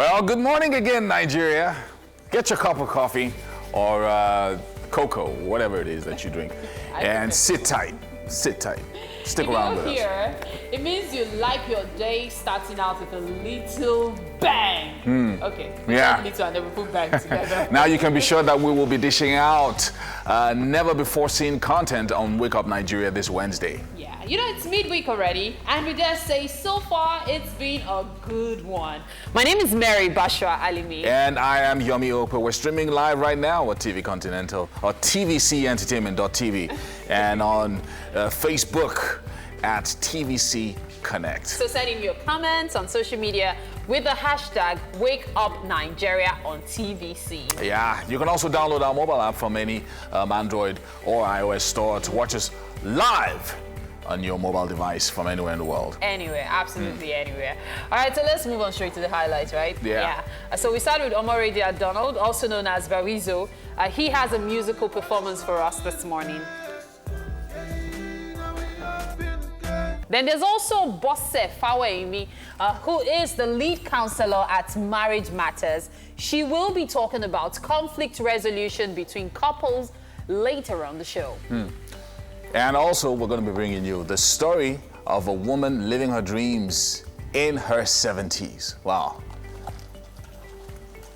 Well, good morning again, Nigeria. Get your cup of coffee or cocoa, whatever it is that you drink, and sit tight. Sit tight. Stick around with us. Here, it means you like your day starting out with a little bang. Okay. Yeah. Little and then we put bang together. Now you can be sure that we will be dishing out never before seen content on Wake Up Nigeria this Wednesday. Yeah, you know it's midweek already, and we dare say so far it's been a good one. My name is Mary Bashwa Alimi. And I am Yomi Ope. We're streaming live right now on TV Continental or tvcentertainment.tv and on Facebook at TVC Connect. So send in your comments on social media with the hashtag WakeUpNigeria on TVC. Yeah, you can also download our mobile app from any Android or iOS store to watch us live on your mobile device from anywhere in the world. Anywhere, absolutely anywhere. All right, so let's move on straight to the highlights, right? Yeah. So we start with Omorede Donald, also known as W.H.O. He has a musical performance for us this morning. Then there's also Bosse Faweimi, who is the lead counselor at Marriage Matters. She will be talking about conflict resolution between couples later on the show. And also, we're going to be bringing you the story of a woman living her dreams in her 70s. Wow.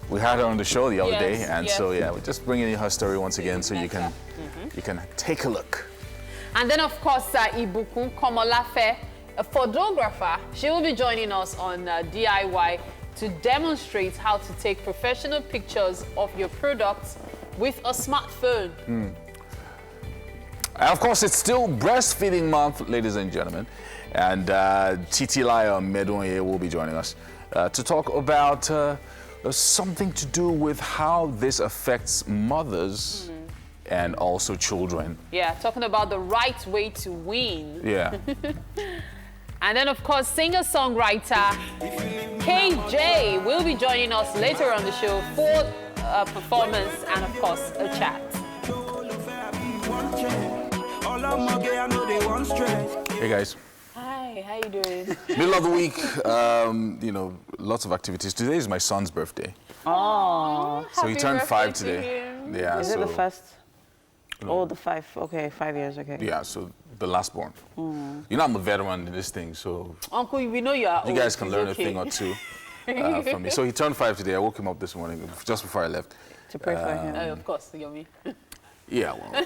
We had her on the show the other day, and so yeah, we're just bringing you her story once again so you can take a look. And then, of course, Ibukun Komolafe, a photographer, she will be joining us on DIY to demonstrate how to take professional pictures of your products with a smartphone. And of course, it's still breastfeeding month, ladies and gentlemen. And Titilaya Medonye will be joining us to talk about something to do with how this affects mothers and also children. Yeah, talking about the right way to win. Yeah. And then, of course, singer-songwriter KJ will be joining us later on the show for a performance and, of course, a chat. Hey, guys. Hi, how you doing? Middle of the week, you know, lots of activities. Today is my son's birthday. Oh. So he turned 5 to today. him. Yeah, Is so, it the first? Oh, the 5. Okay, 5 years, okay. yeah, so the last born. You know, I'm a veteran in this thing, so Uncle, we know you are you old. guys can It's learn okay. a thing or two from me. So he turned 5 today. I woke him up this morning, just before I left. To pray for him. Of course, Yomi. Yeah, well.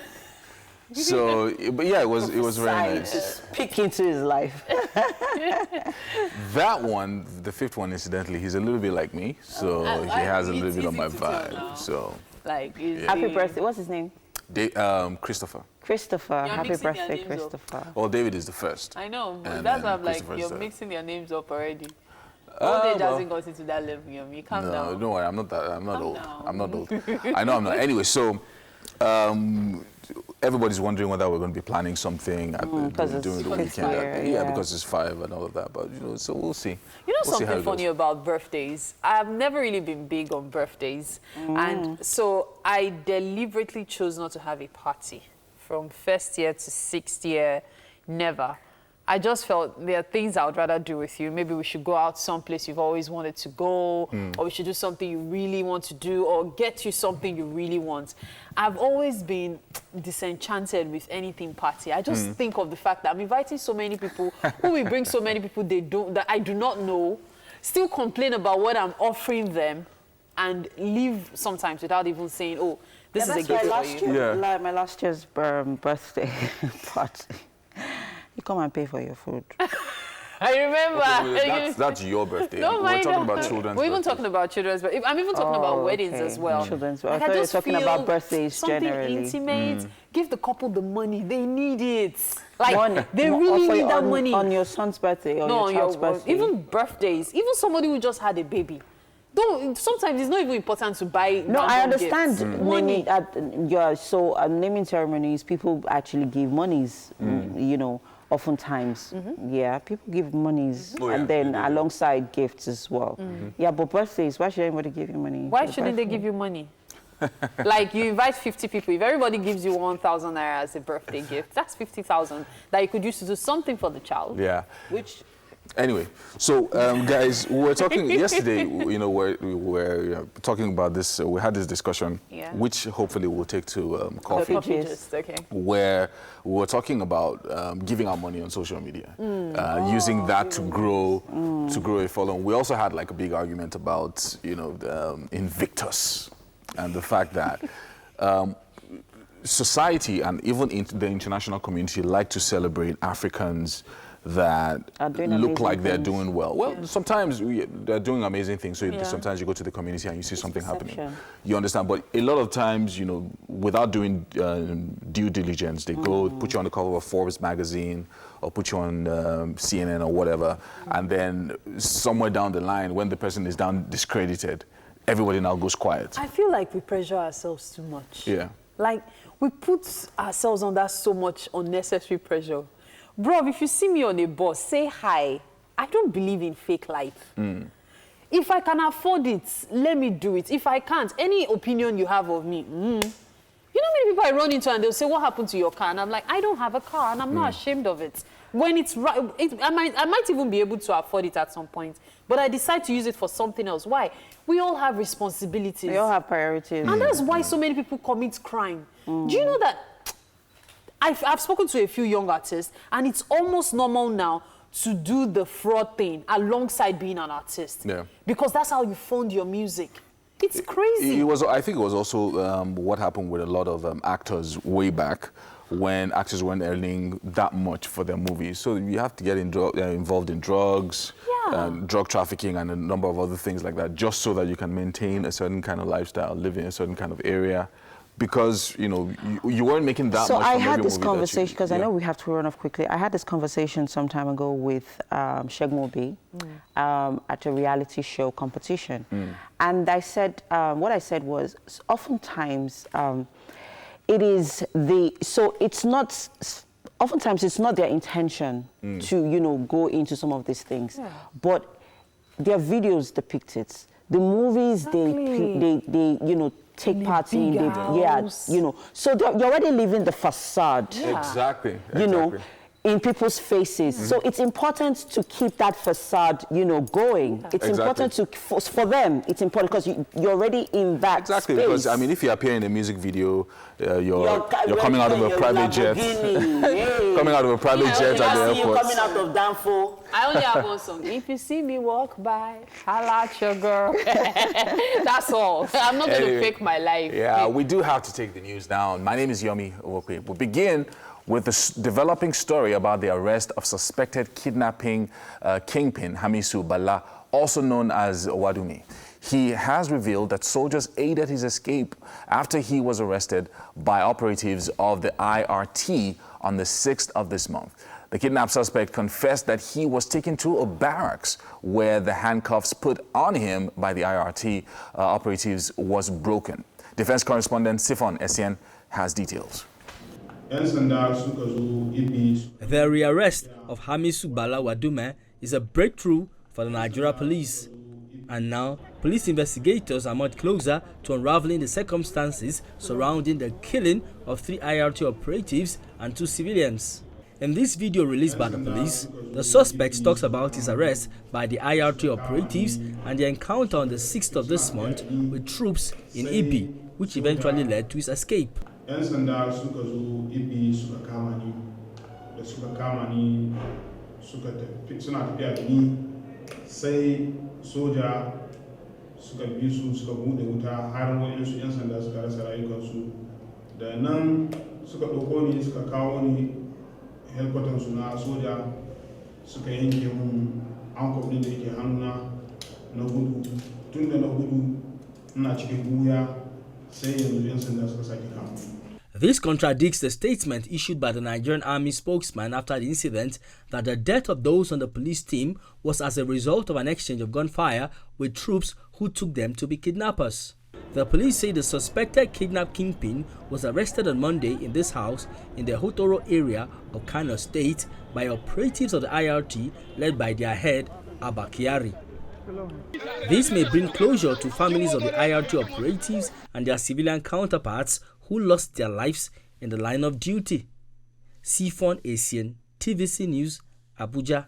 So, but yeah, it was very nice. Just peek into his life. That one, the 5th one, incidentally, he's a little bit like me, so he has a little bit of my vibe. So, Like, Happy birthday. What's his name? Christopher. Christopher. You're Happy mixing their birthday, names up. Christopher. Well, David is the first. I know, but And that's then why I'm like, Christopher is you're there. mixing their names up already. Old age well. hasn't got into that level, Yomi. Calm No, down. don't worry, I'm not that. I'm not Calm old. down. I'm not old. I know I'm not. Anyway, so everybody's wondering whether we're going to be planning something during the weekend. Yeah, because it's 5 and all of that. But you know, so we'll see. You know We'll see how something it funny goes. about birthdays? I've never really been big on birthdays. And so I deliberately chose not to have a party. From 1st year to 6th year, never. I just felt there are things I would rather do with you. Maybe we should go out someplace you've always wanted to go, or we should do something you really want to do, or get you something you really want. I've always been disenchanted with anything party. I just think of the fact that I'm inviting so many people, who will bring so many people that I do not know, still complain about what I'm offering them, and leave sometimes without even saying, oh, this is a gift for you. My last year's birthday party. You come and pay for your food. I remember. Okay, that's your birthday. No, We're talking about children's We're even birthdays. talking about children's, but I'm even talking about weddings as well. Children's. Like, I thought you were just talking feel about birthdays something generally. intimate. Give the couple the money. They need it. Like, Money. they really need that money. On your son's birthday or No, your child's birthday. even birthdays. Even somebody who just had a baby. Sometimes it's not even important to buy. No, I understand. Money. Naming ceremonies, people actually give monies, you know, oftentimes. Yeah, people give monies and then alongside gifts as well. Yeah, but birthdays, why should anybody give you money? Why shouldn't they give you money? Like, you invite 50 people. If everybody gives you 1,000 naira as a birthday gift, that's 50,000 that you could use to do something for the child. Yeah. Which Anyway, so guys, we were talking yesterday. We were talking about this. We had this discussion, which hopefully we'll take to coffee. Okay. Where we were talking about giving our money on social media, using that to grow a following. We also had like a big argument about Invictus and the fact that society and even the international community like to celebrate Africans that look like they're doing well. Well, sometimes they're doing amazing things. So sometimes you go to the community and you see something happening. You understand? But a lot of times, without doing due diligence, they go put you on the cover of Forbes magazine or put you on CNN or whatever. And then somewhere down the line, when the person is discredited, everybody now goes quiet. I feel like we pressure ourselves too much. Yeah. Like, we put ourselves under so much unnecessary pressure. Bro, if you see me on a bus, say hi. I don't believe in fake life. If I can afford it, let me do it. If I can't, any opinion you have of me, You know how many people I run into and they'll say, what happened to your car? And I'm like, I don't have a car and I'm not ashamed of it. When it's right, I might even be able to afford it at some point, but I decide to use it for something else. Why? We all have responsibilities. We all have priorities. And that's why so many people commit crime. Do you know that I've spoken to a few young artists, and it's almost normal now to do the fraud thing alongside being an artist. Yeah. Because that's how you fund your music. It's crazy. I think it was also what happened with a lot of actors way back when actors weren't earning that much for their movies. So you have to get involved in drugs, drug trafficking, and a number of other things like that, just so that you can maintain a certain kind of lifestyle, live in a certain kind of area. Because, you weren't making that much. So I had this conversation, because I know we have to run off quickly. I had this conversation some time ago with Shegmobi at a reality show competition. And I said, what I said was, oftentimes, oftentimes it's not their intention to, go into some of these things. But their videos depict it. The movies, they take part in, so you're already living the facade. Exactly. In people's faces. So it's important to keep that facade, going. It's important for them. It's important because you're already in that space. Because I mean, if you appear in a music video, you're coming out of a private jet. Coming out of a private jet at the airport. Coming out of Danfo. I only have one song. If you see me walk by, holla at your girl. That's all. I'm not going to fake my life. Yeah, we do have to take the news down. My name is Yomi Owokwe. We'll begin with the developing story about the arrest of suspected kidnapping kingpin Hamisu Bala, also known as Wadumi. He has revealed that soldiers aided his escape after he was arrested by operatives of the IRT on the 6th of this month. The kidnapped suspect confessed that he was taken to a barracks where the handcuffs put on him by the IRT operatives was broken. Defense correspondent Sifon Essien has details. The rearrest of Hamisu Bala Wadume is a breakthrough for the Nigeria police. And now, police investigators are much closer to unraveling the circumstances surrounding the killing of 3 IRT operatives and 2 civilians. In this video released by the police, the suspect talks about his arrest by the IRT operatives and the encounter on the 6th of this month with troops in Evie, which eventually led to his escape. 'Yan sanda suka zo Ibi suka kama ni, da suka kama ni suna tafiya da ni sai soja suka bi su suka bude wuta har wayansu 'yan sanda suka rasa rayukansu. Da nan suka ɗauko ni suka kawo ni headquarter su na soja suka yanke mun ankop ɗin da yake hannuna na gudu. Tun da na gudu ina cikin buya sai yanzu 'yan sanda suka sake kama ni. This contradicts the statement issued by the Nigerian Army spokesman after the incident that the death of those on the police team was as a result of an exchange of gunfire with troops who took them to be kidnappers. The police say the suspected kidnap kingpin was arrested on Monday in this house in the Hotoro area of Kano State by operatives of the IRT led by their head, Abba Kyari. This may bring closure to families of the IRT operatives and their civilian counterparts who lost their lives in the line of duty. Sifon Essien, TVC News, Abuja.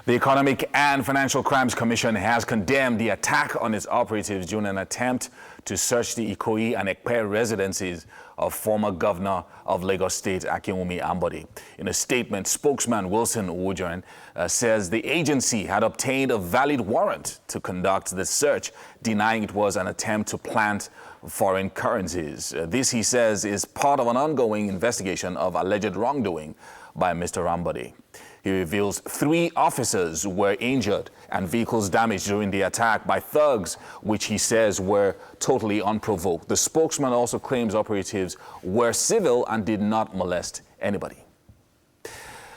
The Economic and Financial Crimes Commission has condemned the attack on its operatives during an attempt to search the Ikoyi and Ekpe residences of former governor of Lagos State, Akinwumi Ambode. In a statement, spokesman Wilson Uwojoren says the agency had obtained a valid warrant to conduct the search, denying it was an attempt to plant foreign currencies. This, he says, is part of an ongoing investigation of alleged wrongdoing by Mr. Ambode. He reveals 3 officers were injured and vehicles damaged during the attack by thugs, which he says were totally unprovoked. The spokesman also claims operatives were civil and did not molest anybody.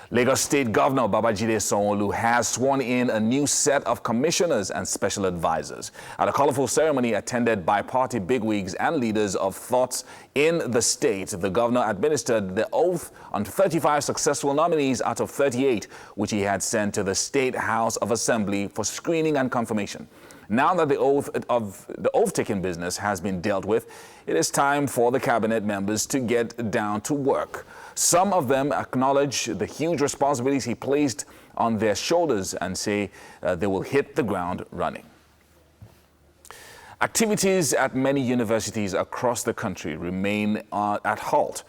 Lagos State Governor Babajide Sanwo-Olu has sworn in a new set of commissioners and special advisors at a colorful ceremony attended by party bigwigs and leaders of thoughts in the state. The governor administered the oath on 35 successful nominees out of 38, which he had sent to the State House of Assembly for screening and confirmation. Now that the oath-taking business has been dealt with, it is time for the cabinet members to get down to work. Some of them acknowledge the huge responsibilities he placed on their shoulders and say they will hit the ground running. Activities at many universities across the country remain at halt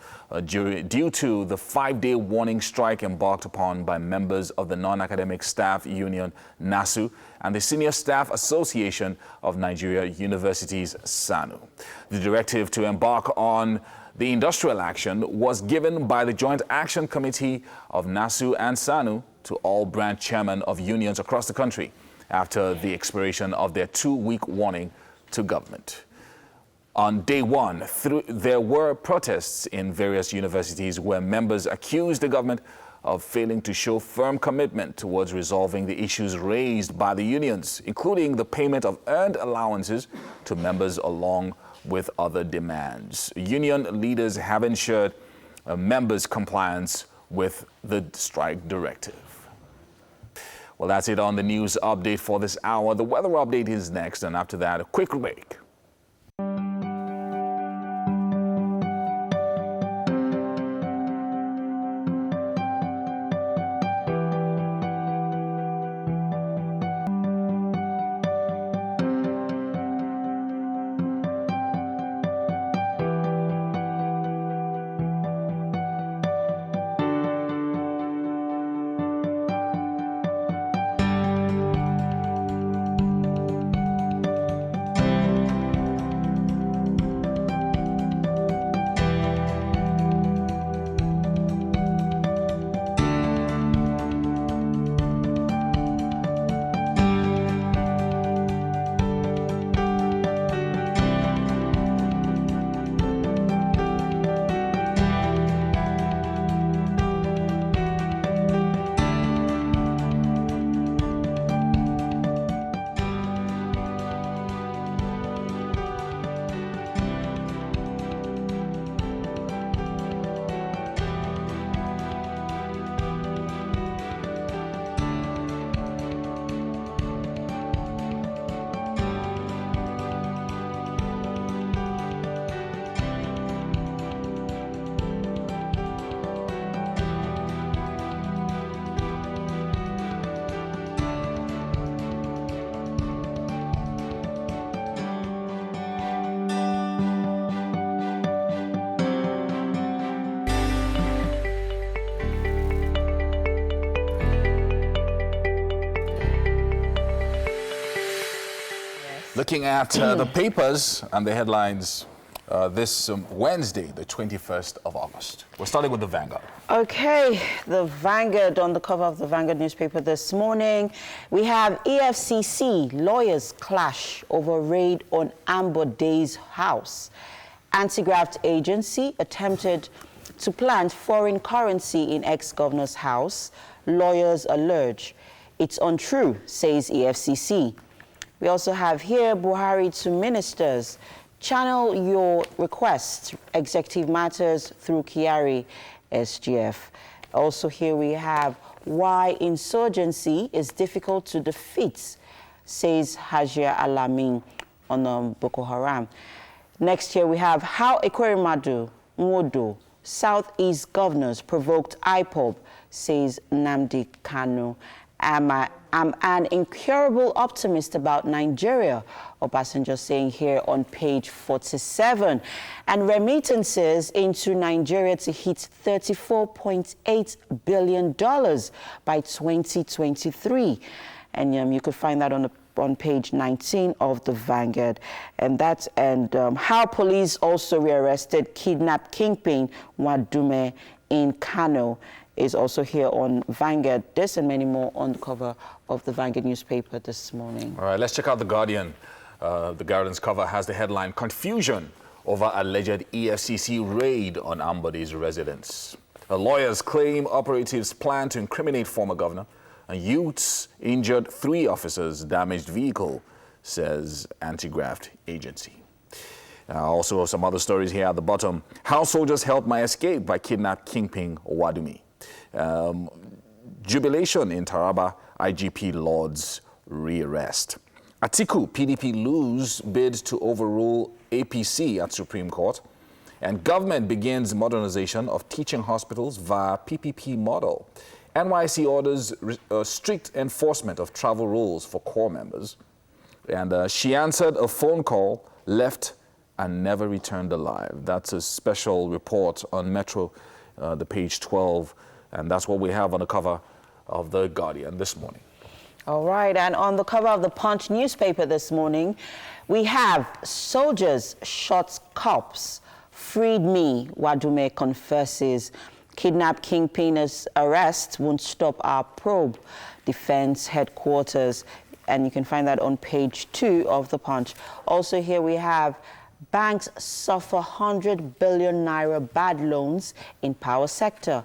due to the 5-day warning strike embarked upon by members of the Non-Academic Staff Union, NASU, and the Senior Staff Association of Nigeria Universities, SANU. The directive to embark on the industrial action was given by the Joint Action Committee of NASU and SANU to all branch chairmen of unions across the country after the expiration of their 2-week warning to government. On day 1, there were protests in various universities where members accused the government of failing to show firm commitment towards resolving the issues raised by the unions, including the payment of earned allowances to members along with other demands. Union leaders have ensured members' compliance with the strike directive. Well, that's it on the news update for this hour. The weather update is next, and after that, a quick break. Looking at the papers and the headlines this Wednesday, the 21st of August. We're starting with the Vanguard. Okay, the Vanguard, on the cover of the Vanguard newspaper this morning, we have EFCC lawyers clash over raid on Ambode's house. Anti-graft agency attempted to plant foreign currency in ex-governor's house. Lawyers allege it's untrue, says EFCC. We also have here Buhari to ministers. Channel your requests, executive matters through Kyari, SGF. Also here we have why insurgency is difficult to defeat, says Hajia Alamin on Boko Haram. Next here we have how Ekweremadu, Nwodo, Southeast governors provoked IPOB, says Nnamdi Kanu. I'm an incurable optimist about Nigeria, Obasanjo saying here on page 47. And remittances into Nigeria to hit $34.8 billion by 2023. And you could find that on page 19 of the Vanguard. And how police also rearrested kidnap kingpin W.H.O in Kano is also here on Vanguard. This and many more on the cover of the Vanguard newspaper this morning. All right, let's check out The Guardian. The Guardian's cover has the headline, "Confusion over alleged EFCC raid on Ambody's residence." Lawyers claim operatives plan to incriminate former governor, and youths injured 3 officers, damaged vehicle, says anti-graft agency. Also, some other stories here at the bottom. How soldiers helped my escape by kidnapped kingpin Wadumi. Jubilation in Taraba, IGP Lord's rearrest. Atiku, PDP lose bid to overrule APC at Supreme Court. And government begins modernization of teaching hospitals via PPP model. NYC orders strict enforcement of travel rules for corps members. And she answered a phone call, left and never returned alive. That's a special report on Metro, the page 12. And that's what we have on the cover of The Guardian this morning. All right, and on the cover of the Punch newspaper this morning, we have soldiers shot cops, freed me, Wadume confesses. Kidnap kingpin's arrest won't stop our probe, defense headquarters. And you can find that on page 2 of the Punch. Also here we have banks suffer 100 billion naira bad loans in power sector.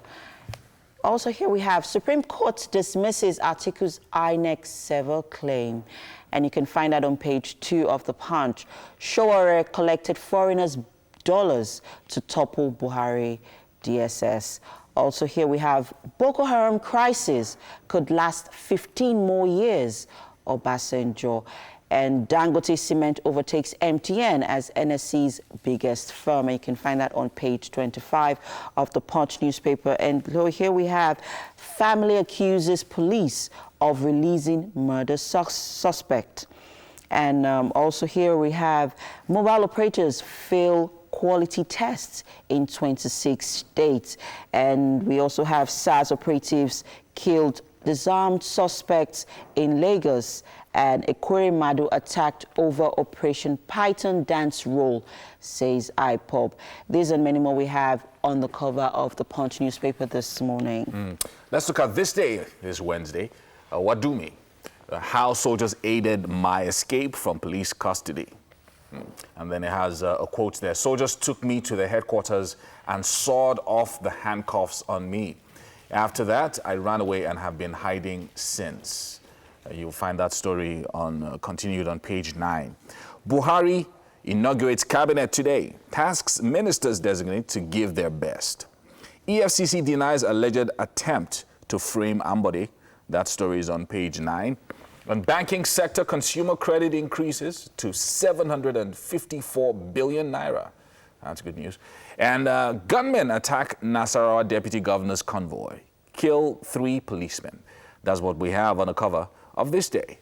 Also here we have Supreme Court dismisses Atiku's INEC server claim. And you can find that on page 2 of the Punch. Showore collected foreigners' dollars to topple Buhari DSS. Also here we have Boko Haram crisis could last 15 more years, Obasanjo. And Dangote Cement overtakes MTN as NSC's biggest firm. And you can find that on page 25 of the Punch newspaper. And here we have family accuses police of releasing murder suspect. And also here we have mobile operators fail quality tests in 26 states. And we also have SARS operatives killed disarmed suspects in Lagos, and Ekwere Madu attacked over Operation Python dance roll, says IPOB. These and many more we have on the cover of the Punch newspaper this morning. Let's look at this day, this Wednesday. Wadumi, how soldiers aided my escape from police custody. And then it has a quote there. Soldiers took me to the headquarters and sawed off the handcuffs on me. After that, I ran away and have been hiding since. You'll find that story continued on page 9. Buhari inaugurates cabinet today. Tasks ministers designate to give their best. EFCC denies alleged attempt to frame Ambode. That story is on page 9. On banking sector, consumer credit increases to 754 billion naira. That's good news. And gunmen attack Nasarawa deputy governor's convoy. Kill 3 policemen. That's what we have on the cover of this day.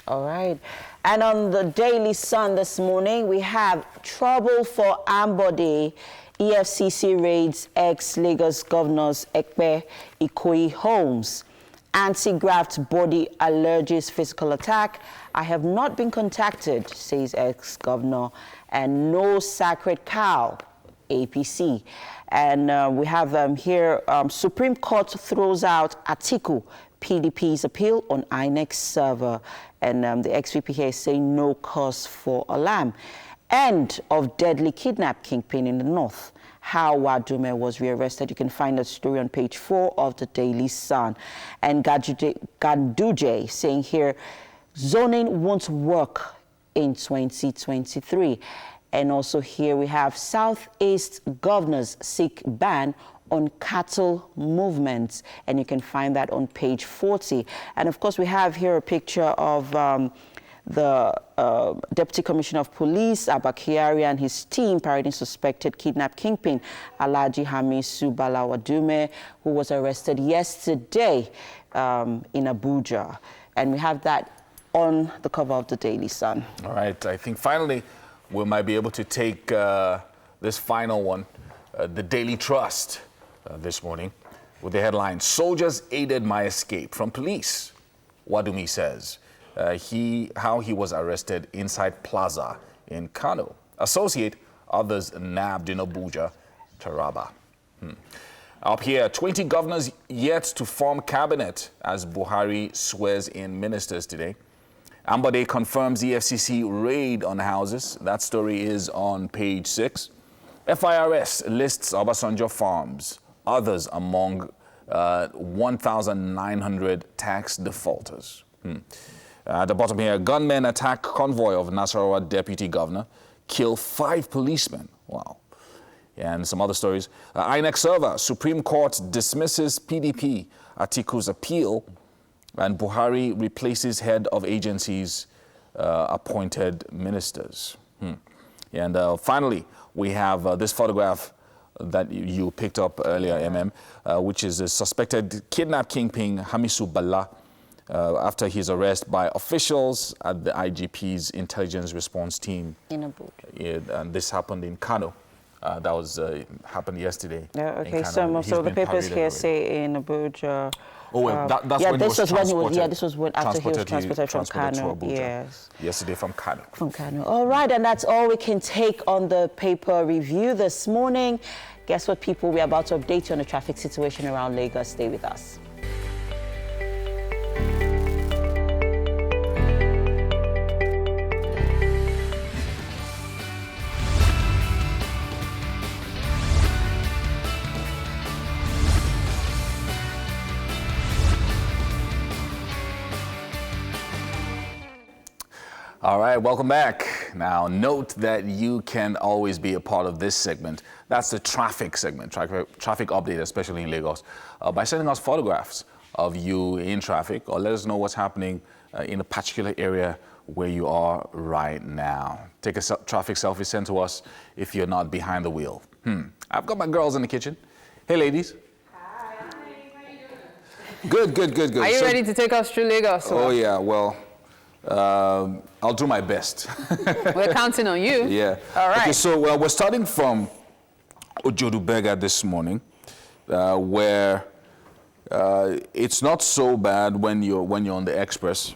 All right. And on the Daily Sun this morning, we have trouble for Ambode. EFCC raids ex-Lagos governors Ekpe Ikoyi homes. Anti-graft body alleges physical attack. I have not been contacted, says ex-governor. And no sacred cow, APC. And we have here, Supreme Court throws out Atiku, PDP's appeal on INEC server. And the ex-VP here is saying no cause for alarm. End of deadly kidnap kingpin in the north. How Wadume was rearrested. You can find that story on page 4 of the Daily Sun. And Ganduje saying here, zoning won't work in 2023. And also here we have Southeast governors seek ban on cattle movements. And you can find that on page 40. And of course, we have here a picture of The Deputy Commissioner of Police, Abakari, and his team parading suspected kidnap kingpin Alhaji Hamisu Balawadume, who was arrested yesterday in Abuja. And we have that on the cover of the Daily Sun. All right, I think finally we might be able to take this final one, the Daily Trust, this morning, with the headline, "Soldiers aided my escape from police." Wadumi says how he was arrested inside Plaza in Kano. Associate, others nabbed in Abuja, Taraba. Up here, 20 governors yet to form cabinet as Buhari swears in ministers today. Ambode confirms EFCC raid on houses. That story is on page 6. FIRS lists Obasanjo farms, others among 1,900 tax defaulters. At the bottom here, gunmen attack convoy of Nasarawa deputy governor, kill 5 policemen. Wow. And some other stories. INEC server, Supreme Court dismisses PDP Atiku's appeal, and Buhari replaces head of agencies, appointed ministers. And finally, we have this photograph that you picked up earlier, which is a suspected kidnap kingpin Hamisu Bala after his arrest by officials at the IGP's intelligence response team. In Abuja. Yeah, and this happened in Kano. That was happened yesterday. Yeah, okay, so the papers here say in Abuja. Oh, well, that's yeah, when this he was transported. this was when after he was transported from Kano. To Abuja. Yes. Yesterday from Kano. From Kano. All right, and that's all we can take on the paper review this morning. Guess what, people? We're about to update you on the traffic situation around Lagos. Stay with us. All right, welcome back. Now, note that you can always be a part of this segment. That's the traffic segment, traffic update, especially in Lagos, by sending us photographs of you in traffic, or let us know what's happening in a particular area where you are right now. Take a traffic selfie sent to us if you're not behind the wheel. I've got my girls in the kitchen. Hey, ladies. Hi. Good. Are you ready to take us through Lagos? Oh, yeah, well, I'll do my best. We're counting on you. Yeah. All right. Okay, so we're starting from Ojodubega this morning, where it's not so bad when you're on the express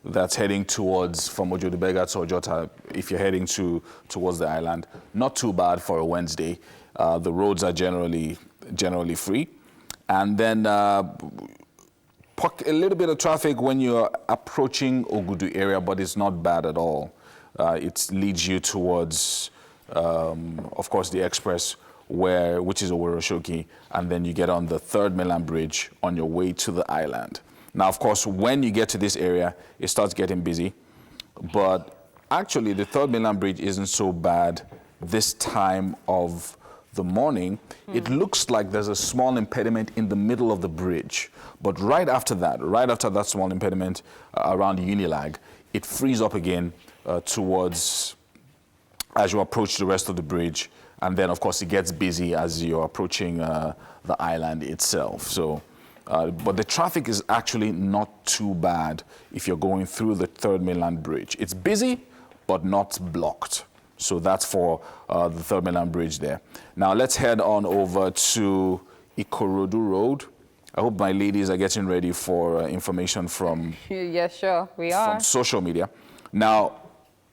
that's heading towards from Ojodubega to Ojota. If you're heading towards the island, not too bad for a Wednesday. The roads are generally free, and then a little bit of traffic when you're approaching Ogudu area, but it's not bad at all. It leads you towards, of course, the express, which is Oworoshoki, and then you get on the 3rd Mainland Bridge on your way to the island. Now, of course, when you get to this area, it starts getting busy, but actually the 3rd Mainland Bridge isn't so bad this time of the morning. It looks like there's a small impediment in the middle of the bridge, but right after that small impediment around Unilag, it frees up again towards as you approach the rest of the bridge, and then of course it gets busy as you're approaching the island itself. So but the traffic is actually not too bad if you're going through the 3rd Mainland Bridge. It's busy but not blocked. So that's for the 3rd Mainland Bridge there. Now let's head on over to Ikorodu Road. I hope my ladies are getting ready for information from Yeah, sure, we are. From social media. Now,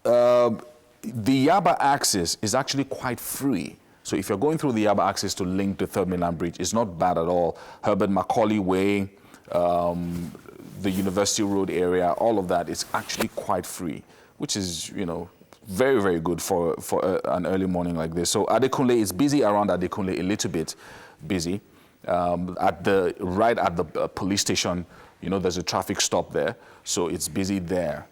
the Yaba axis is actually quite free. So if you're going through the Yaba axis to link to 3rd Mainland Bridge, it's not bad at all. Herbert Macaulay Way, the University Road area, all of that is actually quite free, which is, very, very good for an early morning like this. So Adekunle is busy around Adekunle, a little bit busy. Right at the police station, there's a traffic stop there. So it's busy there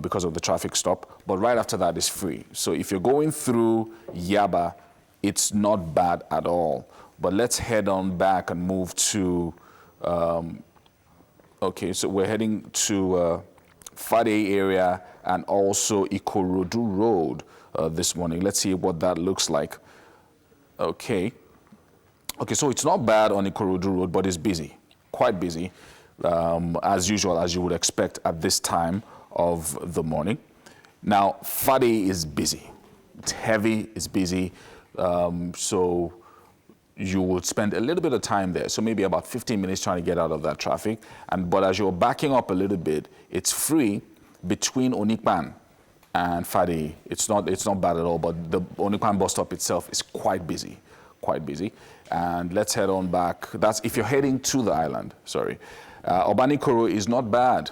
because of the traffic stop. But right after that is free. So if you're going through Yaba, it's not bad at all. But let's head on back and move to, okay, so we're heading to Fade area and also Ikorodu Road this morning. Let's see what that looks like. Okay, so it's not bad on Ikorodu Road, but it's busy, quite busy, as usual, as you would expect at this time of the morning. Now, Fadi is busy. It's heavy, it's busy, so you would spend a little bit of time there, so maybe about 15 minutes trying to get out of that traffic. But as you're backing up a little bit, it's free between Onikpan and Fadi. It's not bad at all, but the Onikpan bus stop itself is quite busy. And let's head on back. That's if you're heading to the island, sorry. Obanikoro is not bad.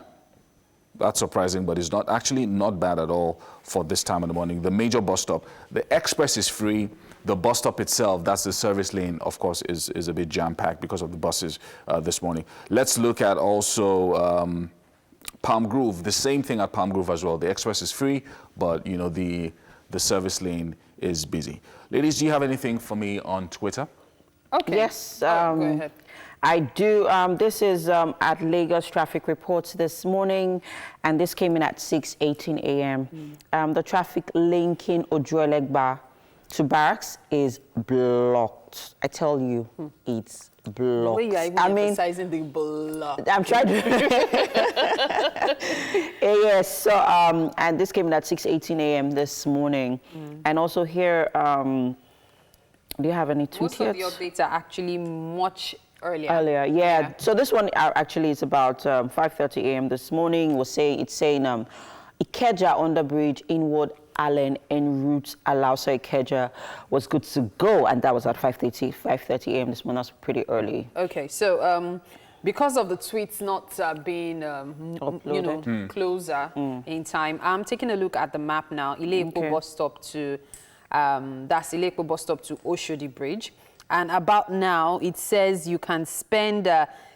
That's surprising, but it's not bad at all for this time of the morning. The major bus stop, the express is free. The bus stop itself, that's the service lane, of course, is a bit jam-packed because of the buses this morning. Let's look at also Palm Grove. The same thing at Palm Grove as well. The express is free, but the service lane is busy. Ladies, do you have anything for me on Twitter? Okay. Yes. Go ahead. I do. This is at Lagos traffic reports this morning, and this came in at 6:18 a.m. The traffic linking Ojuelegba to Barracks is blocked. I tell you, it's blocked. Well, you are even emphasizing the block. I'm trying to. Yes. So, and this came in at 6:18 a.m. this morning, and also here. Do you have any tweets? Most of your updates are actually much earlier. Yeah. So this one actually is about 5:30 a.m. this morning. It's saying Ikeja underbridge inward Allen en route Alausa Ikeja was good to go, and that was at 5:30 a.m. this morning. That's pretty early. Okay, so because of the tweets not being closer in time, I'm taking a look at the map now. Ile-Epo bus stop to that's Ile-Epo bus stop to Oshodi Bridge. And about now, it says you can spend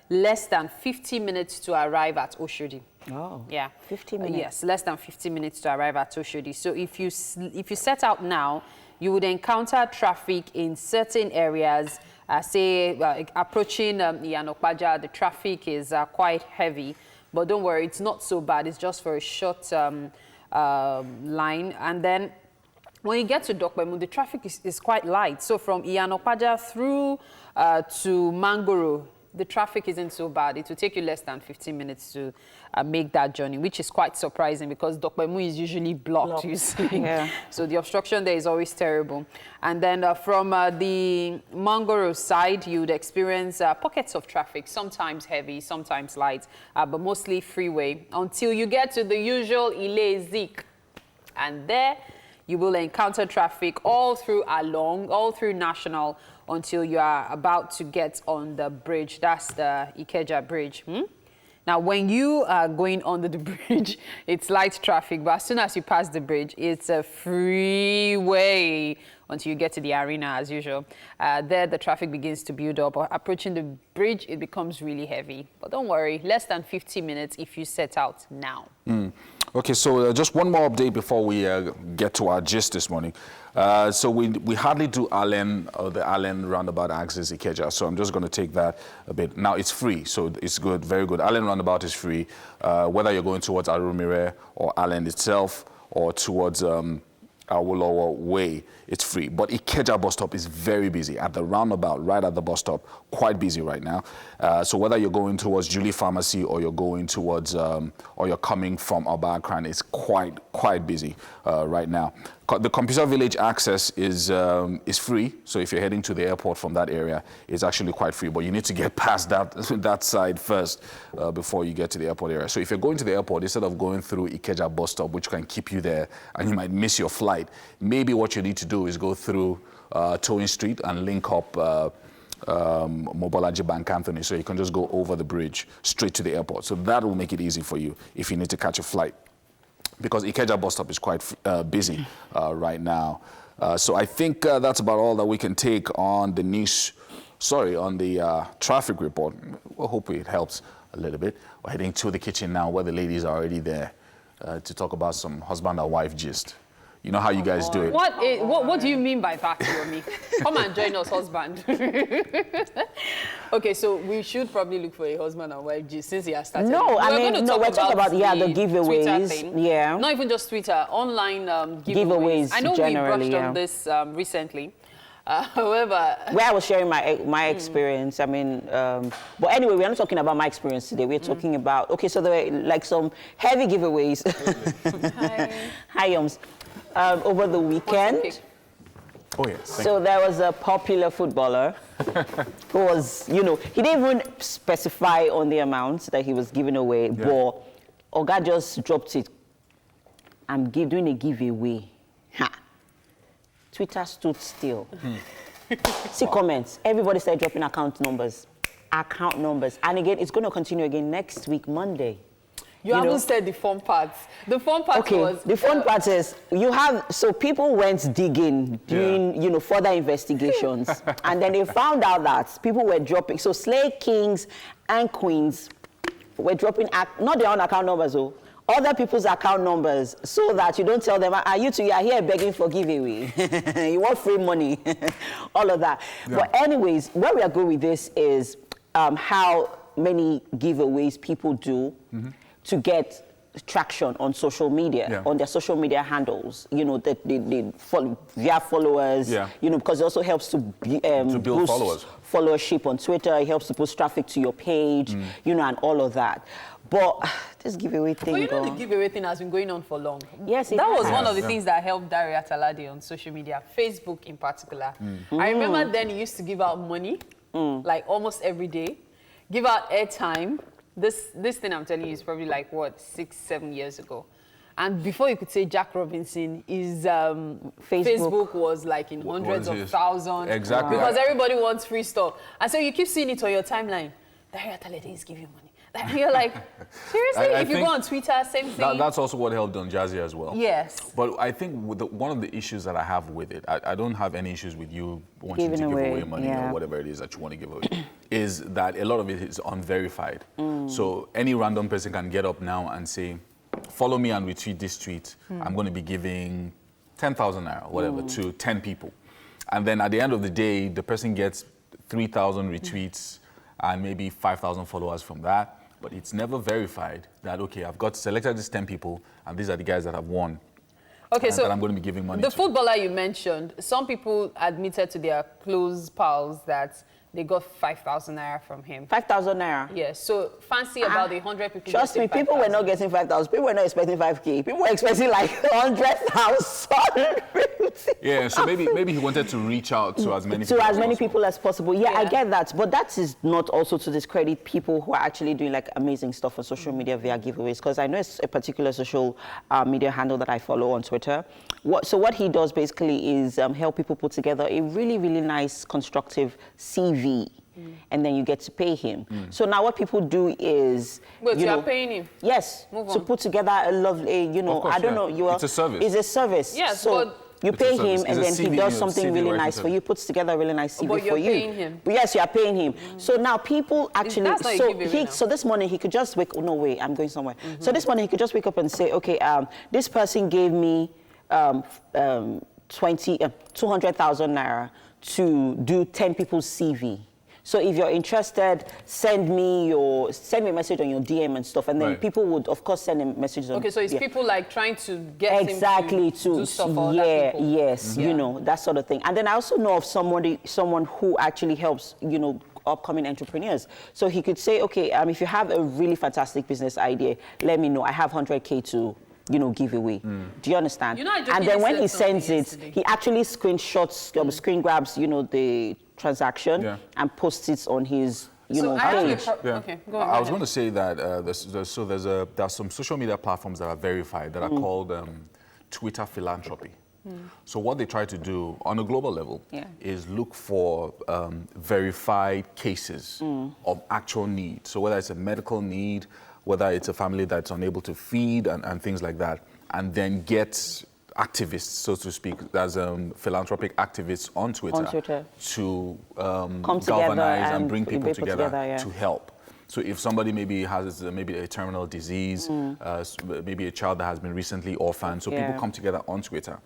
less than 50 minutes to arrive at Oshodi. Oh, yeah. 50 minutes? Yes, less than 50 minutes to arrive at Oshodi. So if you set out now, you would encounter traffic in certain areas. Approaching Iyanokpaja, the traffic is quite heavy. But don't worry, it's not so bad. It's just for a short line. And then when you get to Dokpemu, the traffic is quite light. So from Iyanokpaja through to Mangoro, the traffic isn't so bad. It will take you less than 15 minutes to make that journey, which is quite surprising because Dokpemu is usually blocked. You see. Yeah. So the obstruction there is always terrible. And then from the Mangoro side, you would experience pockets of traffic, sometimes heavy, sometimes light, but mostly freeway, until you get to the usual Ile-Zik. And there, you will encounter traffic all through National until you are about to get on the bridge. That's the Ikeja Bridge. Now, when you are going under the bridge, it's light traffic, but as soon as you pass the bridge, it's a freeway until you get to the arena, as usual. There, the traffic begins to build up. Approaching the bridge, it becomes really heavy. But don't worry, less than 50 minutes if you set out now. Okay, so just one more update before we get to our gist this morning. So we hardly do Allen or the Allen roundabout axis Ikeja, so I'm just going to take that a bit. Now, it's free, so it's good, very good. Allen roundabout is free, whether you're going towards Arumire or Allen itself or towards Awolowo Way, it's free. But Ikeja bus stop is very busy at the roundabout, right at the bus stop, quite busy right now. So whether you're going towards Julie Pharmacy or you're going towards, or you're coming from Abakran, it's quite busy right now. The Computer Village access is free, so if you're heading to the airport from that area, it's actually quite free, but you need to get past that side first before you get to the airport area. So if you're going to the airport, instead of going through Ikeja bus stop, which can keep you there, and you might miss your flight, maybe what you need to do is go through Towing Street and link up Mobolaji Bank Anthony, so you can just go over the bridge straight to the airport. So that will make it easy for you if you need to catch a flight, because Ikeja bus stop is quite busy right now. So I think that's about all that we can take on the on the traffic report. Well, hopefully it helps a little bit. We're heading to the kitchen now where the ladies are already there to talk about some husband and wife gist. You know how you guys do it. What do you mean by that, Yomi? Come and join us, husband. Okay, so we should probably look for a husband and wife since he has started. No, we're talking about the giveaways. Yeah. Not even just Twitter, online giveaways. I know we brushed on this recently. However, where I was sharing my experience, I mean, but anyway, we're not talking about my experience today. We're talking about, okay, so there were like some heavy giveaways. Hi, Yoms. Over the weekend. Oh, yes. So there was a popular footballer who was, he didn't even specify on the amount that he was giving away, but Oga just dropped it. I'm doing a giveaway. Ha. Twitter stood still. See comments. Everybody started dropping account numbers. And again, it's going to continue again next week, Monday. You haven't said the fun part. The fun part was... The fun part is, so people went digging, doing, further investigations. And then they found out that people were dropping. So slay kings and queens were dropping, not their own account numbers, though. Other people's account numbers, so that you don't tell them, you are here begging for giveaway. You want free money, all of that. Yeah. But anyways, where we are going with this is how many giveaways people do to get traction on social media, on their social media handles. That they follow their followers. Because it also helps to build followers. Followership on Twitter. It helps to boost traffic to your page, and all of that. But this giveaway thing... But the giveaway thing has been going on for long. Yes, that was one of the things that helped Daria Talade on social media, Facebook in particular. I remember then he used to give out money, like almost every day, give out airtime. This thing I'm telling you is probably like, 6-7 years ago. And before you could say Jack Robinson, his Facebook was like in hundreds of thousands. Exactly. Because everybody wants free stuff. And so you keep seeing it on your timeline. Daria Talade is giving money. And you're like, seriously? If you go on Twitter, same thing? That's also what helped on Jazzy as well. Yes. But I think one of the issues that I have with it, I don't have any issues with you wanting to give away money or whatever it is that you want to give away, is that a lot of it is unverified. So any random person can get up now and say, follow me and retweet this tweet. I'm going to be giving 10,000 naira, whatever, to 10 people. And then at the end of the day, the person gets 3,000 retweets and maybe 5,000 followers from that. But it's never verified that, okay, I've got selected these 10 people, and these are the guys that have won. Okay, so that I'm going to be giving money to. The footballer you mentioned, some people admitted to their close pals that they got 5,000 naira from him. 5,000 naira? Yes, so fancy about the 100 people. Trust me, people were not getting 5,000. People were not expecting 5K. People were expecting like 100,000. Yeah, so maybe he wanted to reach out to as many people as possible. Yeah, I get that. But that is not also to discredit people who are actually doing like amazing stuff on social media via giveaways. Because I know it's a particular social media handle that I follow on Twitter. What he does basically is help people put together a really, really nice, constructive CV. And then you get to pay him. So now what people do is... Wait, you are paying him? Yes. To put together a lovely, course, I don't know. It's a service. It's a service. Yes, so but... You pay him, and then he does something really nice for you, puts together a really nice CV for you. But you're paying him. But yes, you are paying him. So now people actually... So this morning he could just wake... No, wait, I'm going somewhere. So this morning he could just wake up and say, okay, this person gave me 200,000 naira to do 10 people's CV. So if you're interested, send me a message on your DM and stuff, and then people would, of course, send him messages. Okay, so it's people like trying to get him to do stuff for other people. Yes, that sort of thing. And then I also know of someone who actually helps, upcoming entrepreneurs. So he could say, okay, if you have a really fantastic business idea, let me know. I have 100K to give away. Do you understand? And then when he sends it, he actually screenshots, screen grabs, the transaction and posts it on his, page. Okay, go ahead. I was going to say that there's some social media platforms that are verified that are called Twitter philanthropy. So what they try to do on a global level is look for verified cases of actual need. So whether it's a medical need, whether it's a family that's unable to feed and things like that, and then get activists, so to speak, as philanthropic activists on Twitter to galvanize and bring people together to help. So if somebody maybe has maybe a terminal disease, maybe a child that has been recently orphaned, so people come together on Twitter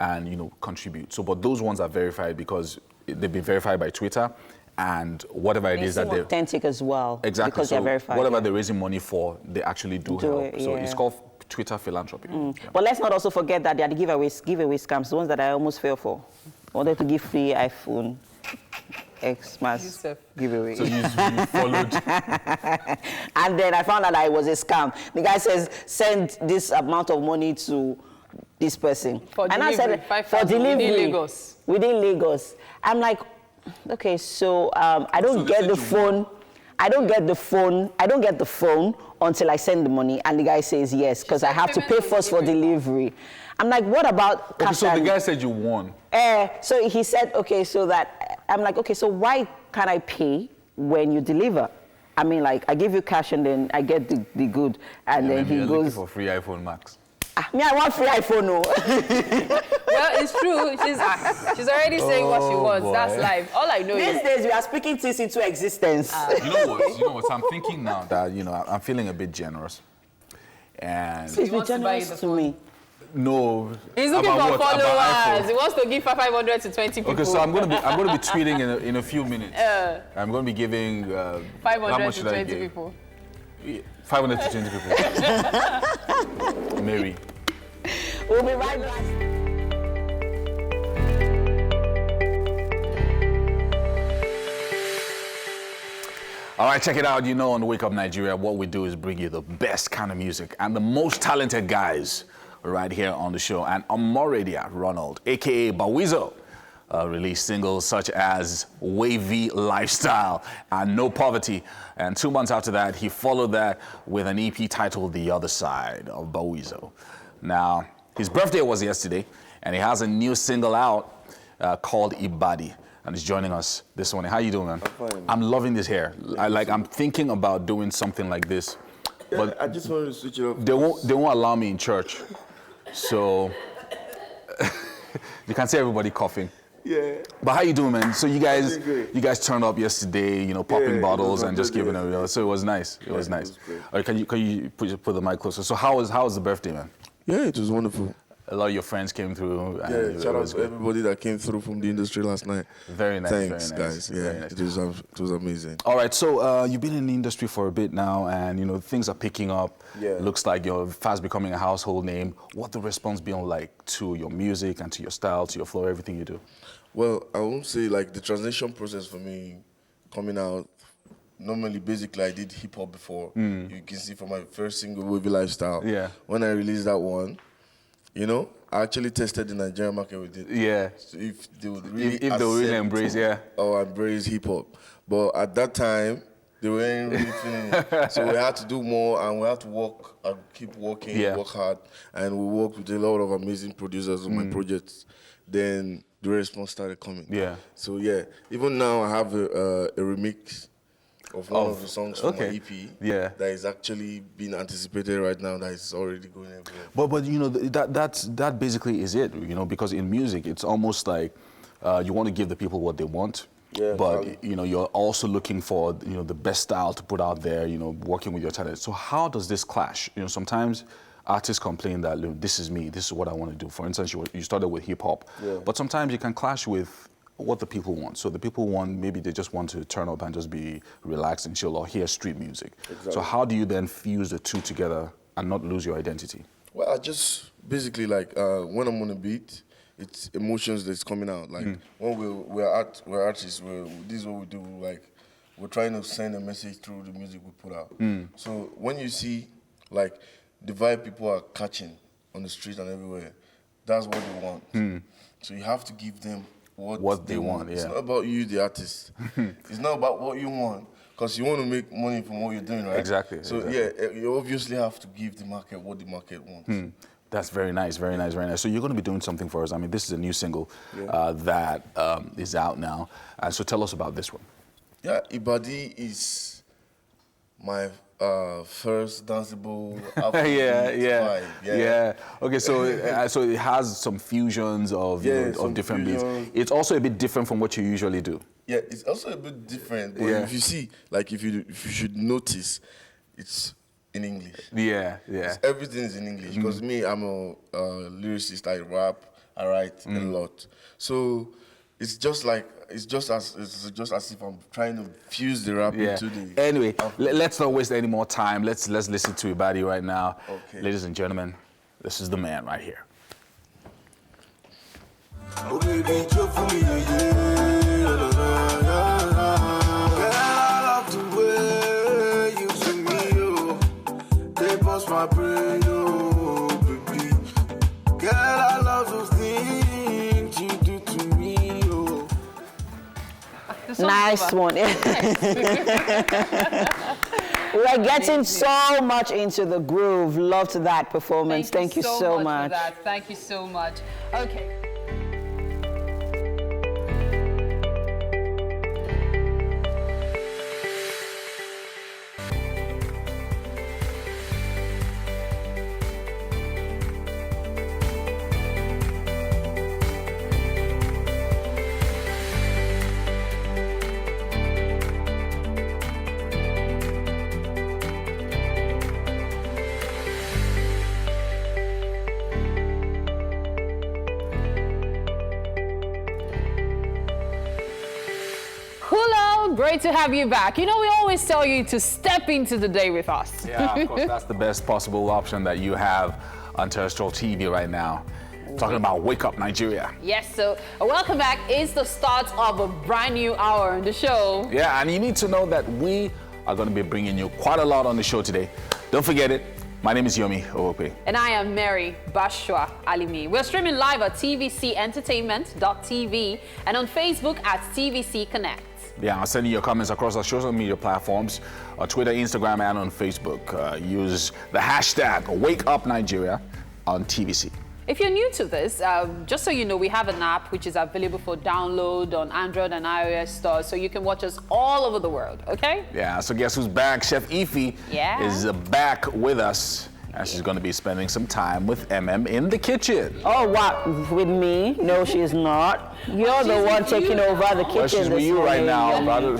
and, contribute. So, but those ones are verified because they've been verified by Twitter, and whatever it is that they're authentic as well. exactly. Because So they're verified. whatever they're raising money for, they actually do help. it, So yeah. it's called Twitter philanthropy. Yeah. But let's not also forget that they are the giveaway scams, the ones that I almost fell for. I wanted to give free iPhone Xmas giveaway. So you followed. And then I found out that it was a scam. The guy says, send this amount of money to this person. For and delivery, I said, 5,000 for delivery. within Lagos. Within Lagos. I'm like, okay, so I don't get the phone. I don't get the phone until I send the money, and the guy says yes, because I have to pay first for delivery. I'm like, what about cash? So the guy said you won. So he said, okay, so that, I'm like, okay, so why can't I pay when you deliver? I mean, like, I give you cash and then I get the good, and then he you're goes. looking for free iPhone Max. Me, I want free iPhone, no. Well, it's true. She's already saying what she wants. boy. That's life. All I know These is days, we are speaking things into existence. You know what? So I'm thinking now that, I'm feeling a bit generous. And Please be wants to buy you generous the to me. no. he's looking about for what? About followers. iPhone? He wants to give 500 to 20 people. Okay, so I'm gonna be tweeting in a few minutes. I'm gonna be giving 500 how much to should I 20 give? people. 500 to 20 people. Mary. We'll be right back. All right, check it out. On Wake Up Nigeria, what we do is bring you the best kind of music and the most talented guys right here on the show. And Omoredia Ronald, a.k.a. W.H.O, released singles such as Wavy Lifestyle and No Poverty. And 2 months after that, he followed that with an EP titled The Other Side of W.H.O. Now, his birthday was yesterday, and he has a new single out called Ibadi. And he's joining us this morning. How you doing, man? I'm fine. I'm loving this hair. I'm thinking about doing something like this, but I just wanted to switch it up. they won't allow me in church, so you can see everybody coughing. Yeah. But how you doing, man? So you guys doing great. turned up yesterday, popping Yeah, bottles it was and just good, giving yeah. it. So it was nice. It was it nice. was great. All right, can you put the mic closer? So how was the birthday, man? Yeah, it was wonderful. A lot of your friends came through. And Yeah, it shout out was to good. everybody that came through from the industry last night. Very nice. Thanks, very nice, guys. very Yeah, nice. it was amazing. All right, so you've been in the industry for a bit now, and things are picking up. Yeah. Looks like you're fast becoming a household name. What the response been like to your music and to your style, to your flow, everything you do? Well, I won't say like the transition process for me coming out. Normally, basically, I did hip hop before. You can see from my first single, Wavy Lifestyle. Yeah. When I released that one, I actually tested the Nigerian market with it. Yeah. So if they would really If they would really accept embrace, yeah. or embrace hip hop. But at that time, they weren't really feeling it. So we had to do more, and we had to work and keep working, Yeah. work hard. And we worked with a lot of amazing producers on my projects. Then the response started coming. Yeah. So yeah, even now I have a remix of one of the songs from my EP. Yeah. That is actually being anticipated right now. That is already going everywhere. But that basically is it, because in music it's almost like you want to give the people what they want. Yeah, but exactly. you're also looking for the best style to put out there. Working with your talent. So how does this clash? Sometimes artists complain that, look, this is me, this is what I want to do. For instance, you started with hip hop, but sometimes you can clash with what the people want. So the people want, maybe they just want to turn up and just be relaxed and chill or hear street music. Exactly. So how do you then fuse the two together and not lose your identity? Well, I just basically when I'm on a beat, it's emotions that's coming out. Like when we're artists, this is what we do. Like we're trying to send a message through the music we put out. So when you see like the vibe people are catching on the street and everywhere, that's what they want. So you have to give them what they want. It's Yeah. not about you, the artist. It's not about what you want, because you want to make money from what you're doing, right? Exactly. So yeah, you obviously have to give the market what the market wants. That's very nice, very nice, very nice. So you're going to be doing something for us. I mean, this is a new single that is out now. And so tell us about this one. Yeah, Ibadi is my first danceable Afrobeat vibe. Yeah. Okay, so so it has some fusions of of different beats. It's also a bit different from what you usually do. Yeah, it's also a bit different. But Yeah. if you see, like if you should notice, it's in English. Yeah. Everything is in English. Because me, I'm a lyricist. I rap. I write a lot. So it's just as if I'm trying to fuse the rap into the. Anyway, let's not waste any more time. Let's listen to Ibadi right now. Okay. Ladies and gentlemen, this is the man right here. Oh baby, joke for me, I love the way you see me, they bust my brain, baby. Girl, I love those things you do to me, Nice one. We're getting so much into the groove. Loved that performance. Thank you so much. For that. Thank you so much. Okay. Great to have you back. You know, we always tell you to step into the day with us. Yeah, of course, that's the best possible option that you have on terrestrial TV right now. Talking about Wake Up Nigeria. Yes, so welcome back. It's the start of a brand new hour on the show. Yeah, and you need to know that we are going to be bringing you quite a lot on the show today. Don't forget it. My name is Yomi Owope. And I am Mary Bashwa Alimi. We're streaming live at tvcentertainment.tv and on Facebook at TVC Connect. Yeah, I'll send you your comments across our social media platforms, on Twitter, Instagram, and on Facebook. Use the hashtag WakeUpNigeria on TVC. If you're new to this, just so you know, we have an app which is available for download on Android and iOS stores, so you can watch us all over the world, okay? Yeah, so guess who's back? Chef Evie is back with us. And she's going to be spending some time with MM in the kitchen. Oh, what? With me? No, she's not. You're the one taking over the kitchen. Well, she's with you right now, brother.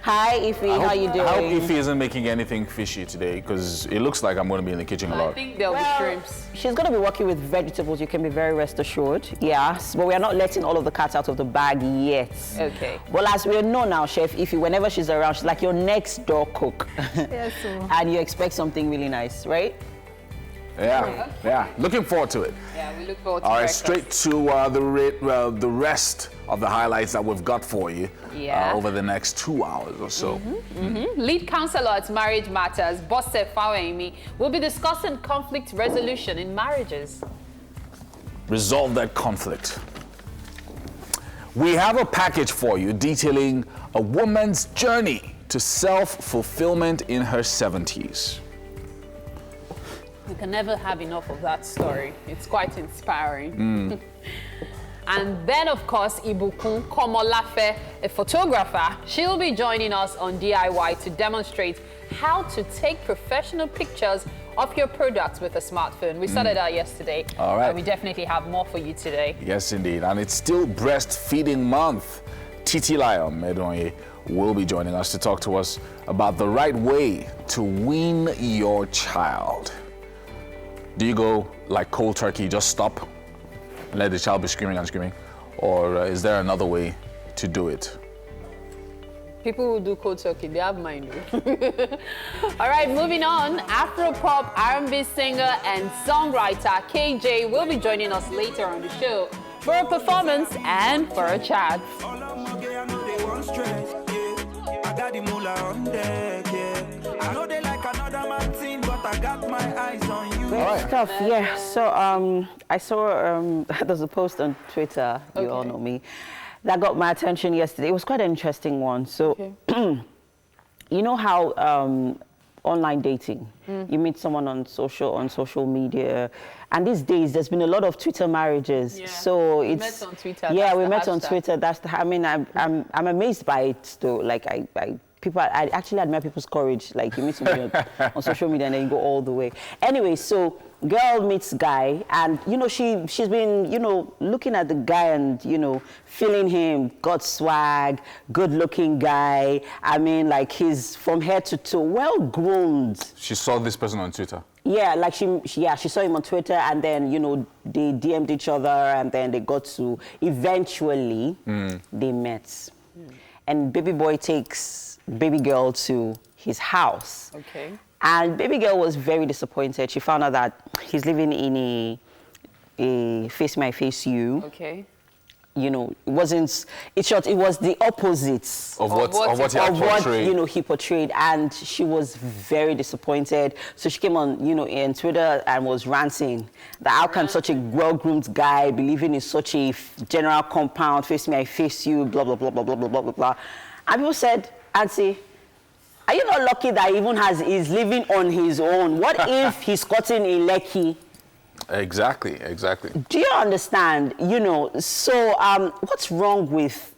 Hi, Evie. How you doing? I hope Evie isn't making anything fishy today, because it looks like I'm going to be in the kitchen a lot. I think there'll be shrimps. She's going to be working with vegetables. You can be very rest assured. Yes, but we are not letting all of the cats out of the bag yet. Okay. Well, as we know now, Chef Evie, whenever she's around, she's like your next door cook. Yes, and you expect something really nice, right? Yeah. Looking forward to it. Yeah, we look forward to it. All right, straight to the rest of the highlights that we've got for you over the next 2 hours or so. Lead counselor at Marriage Matters, Bose Fawemi, will be discussing conflict resolution in marriages. Resolve that conflict. We have a package for you detailing a woman's journey to self-fulfillment in her 70s. You can never have enough of that story. It's quite inspiring. And then, of course, Ibukun Komolafe, a photographer, she'll be joining us on DIY to demonstrate how to take professional pictures of your products with a smartphone. We started out yesterday. All right. We definitely have more for you today. Yes, indeed. And it's still breastfeeding month. Titi Lion Medonye will be joining us to talk to us about the right way to wean your child. Do you go like cold turkey, just stop and let the child be screaming and screaming? Or is there another way to do it? People who do cold turkey, they have mind. All right, moving on. Afro-pop, R&B singer and songwriter KJ will be joining us later on the show for a performance and for a chat. Great stuff, yeah. So I saw there's a post on Twitter, you all know me, that got my attention yesterday. It was quite an interesting one. So, you know how online dating, you meet someone on social media, and these days there's been a lot of Twitter marriages. Yeah. So it's met on Twitter. Yeah, we met on Twitter. That's the. I mean, I'm amazed by it though. Like I actually admire people's courage. Like you meet somebody on social media and then you go all the way. Anyway, so girl meets guy, and you know she's been looking at the guy and feeling him, got swag, good-looking guy. I mean, like he's from head to toe, well-groomed. She saw this person on Twitter. Yeah, like she saw him on Twitter, and then they DM'd each other, and then they got to eventually they met, and baby boy takes baby girl to his house. Okay. And baby girl was very disappointed. She found out that he's living in a face me, I face you. Okay. It wasn't. In short, it was the opposites of what he portrayed. He portrayed, and she was very disappointed. So she came on, in Twitter and was ranting that how can such a well-groomed guy be living in such a general compound, face me, I face you, blah blah blah blah blah blah blah blah. And people said, Auntie, are you not lucky that he is living on his own? What if he's cutting in Lekki? Exactly. Do you understand? So what's wrong with,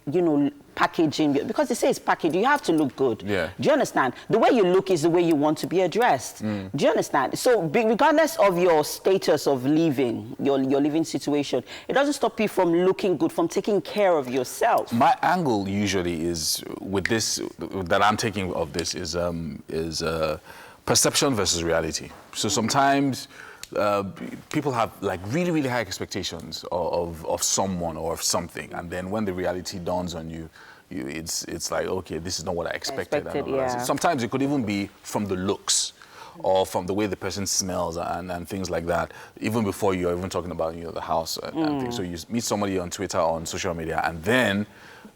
packaging? Because they say it's packaging, you have to look good. Yeah. Do you understand? The way you look is the way you want to be addressed. Do you understand? So regardless of your status of living, your living situation, it doesn't stop you from looking good, from taking care of yourself. My angle usually is with this that I'm taking of this is perception versus reality. So sometimes people have like really, really high expectations of someone or of something, and then when the reality dawns on you, it's like, okay, this is not what I expected. Sometimes it could even be from the looks or from the way the person smells and things like that, even before you're even talking about the house and things. So you meet somebody on Twitter, on social media, and then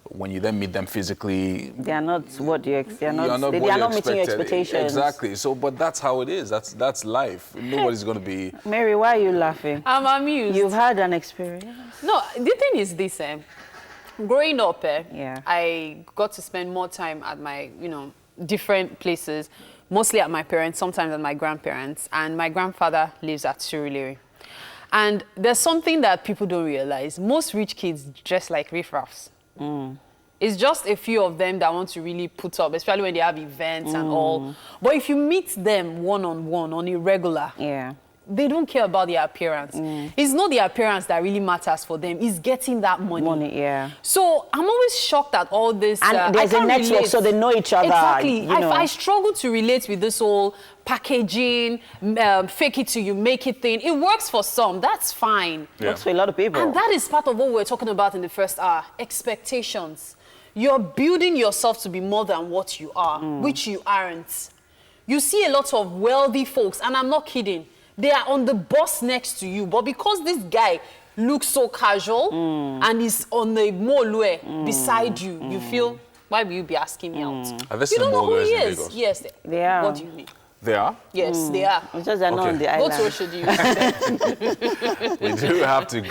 when you then meet them physically, they are not what you expect. They are not meeting your expectations. Exactly. So, but that's how it is. That's life. Nobody's going to be. Mary, why are you laughing? I'm amused. You've had an experience. No, the thing is this. Growing up, I got to spend more time at my, different places, mostly at my parents, sometimes at my grandparents, and my grandfather lives at Surulere. And there's something that people don't realize. Most rich kids dress like riffraffs. It's just a few of them that want to really put up, especially when they have events and all. But if you meet them one-on-one, on a regular, they don't care about their appearance. It's not the appearance that really matters for them. It's getting that money. So I'm always shocked at all this. And there's a network, so they know each other. Exactly. I struggle to relate with this whole packaging, fake it till you make it thing. It works for some. That's fine. Works for a lot of people. And that is part of what we're talking about in the first hour. Expectations. You're building yourself to be more than what you are, which you aren't. You see a lot of wealthy folks, and I'm not kidding. They are on the bus next to you, but because this guy looks so casual and is on the molue beside you, you feel, why will you be asking me out? You don't know who he is. Yes, they are. What do you mean? They are? Yes, they are. It's just they're not on the island. Go to Oshodi. We do have to.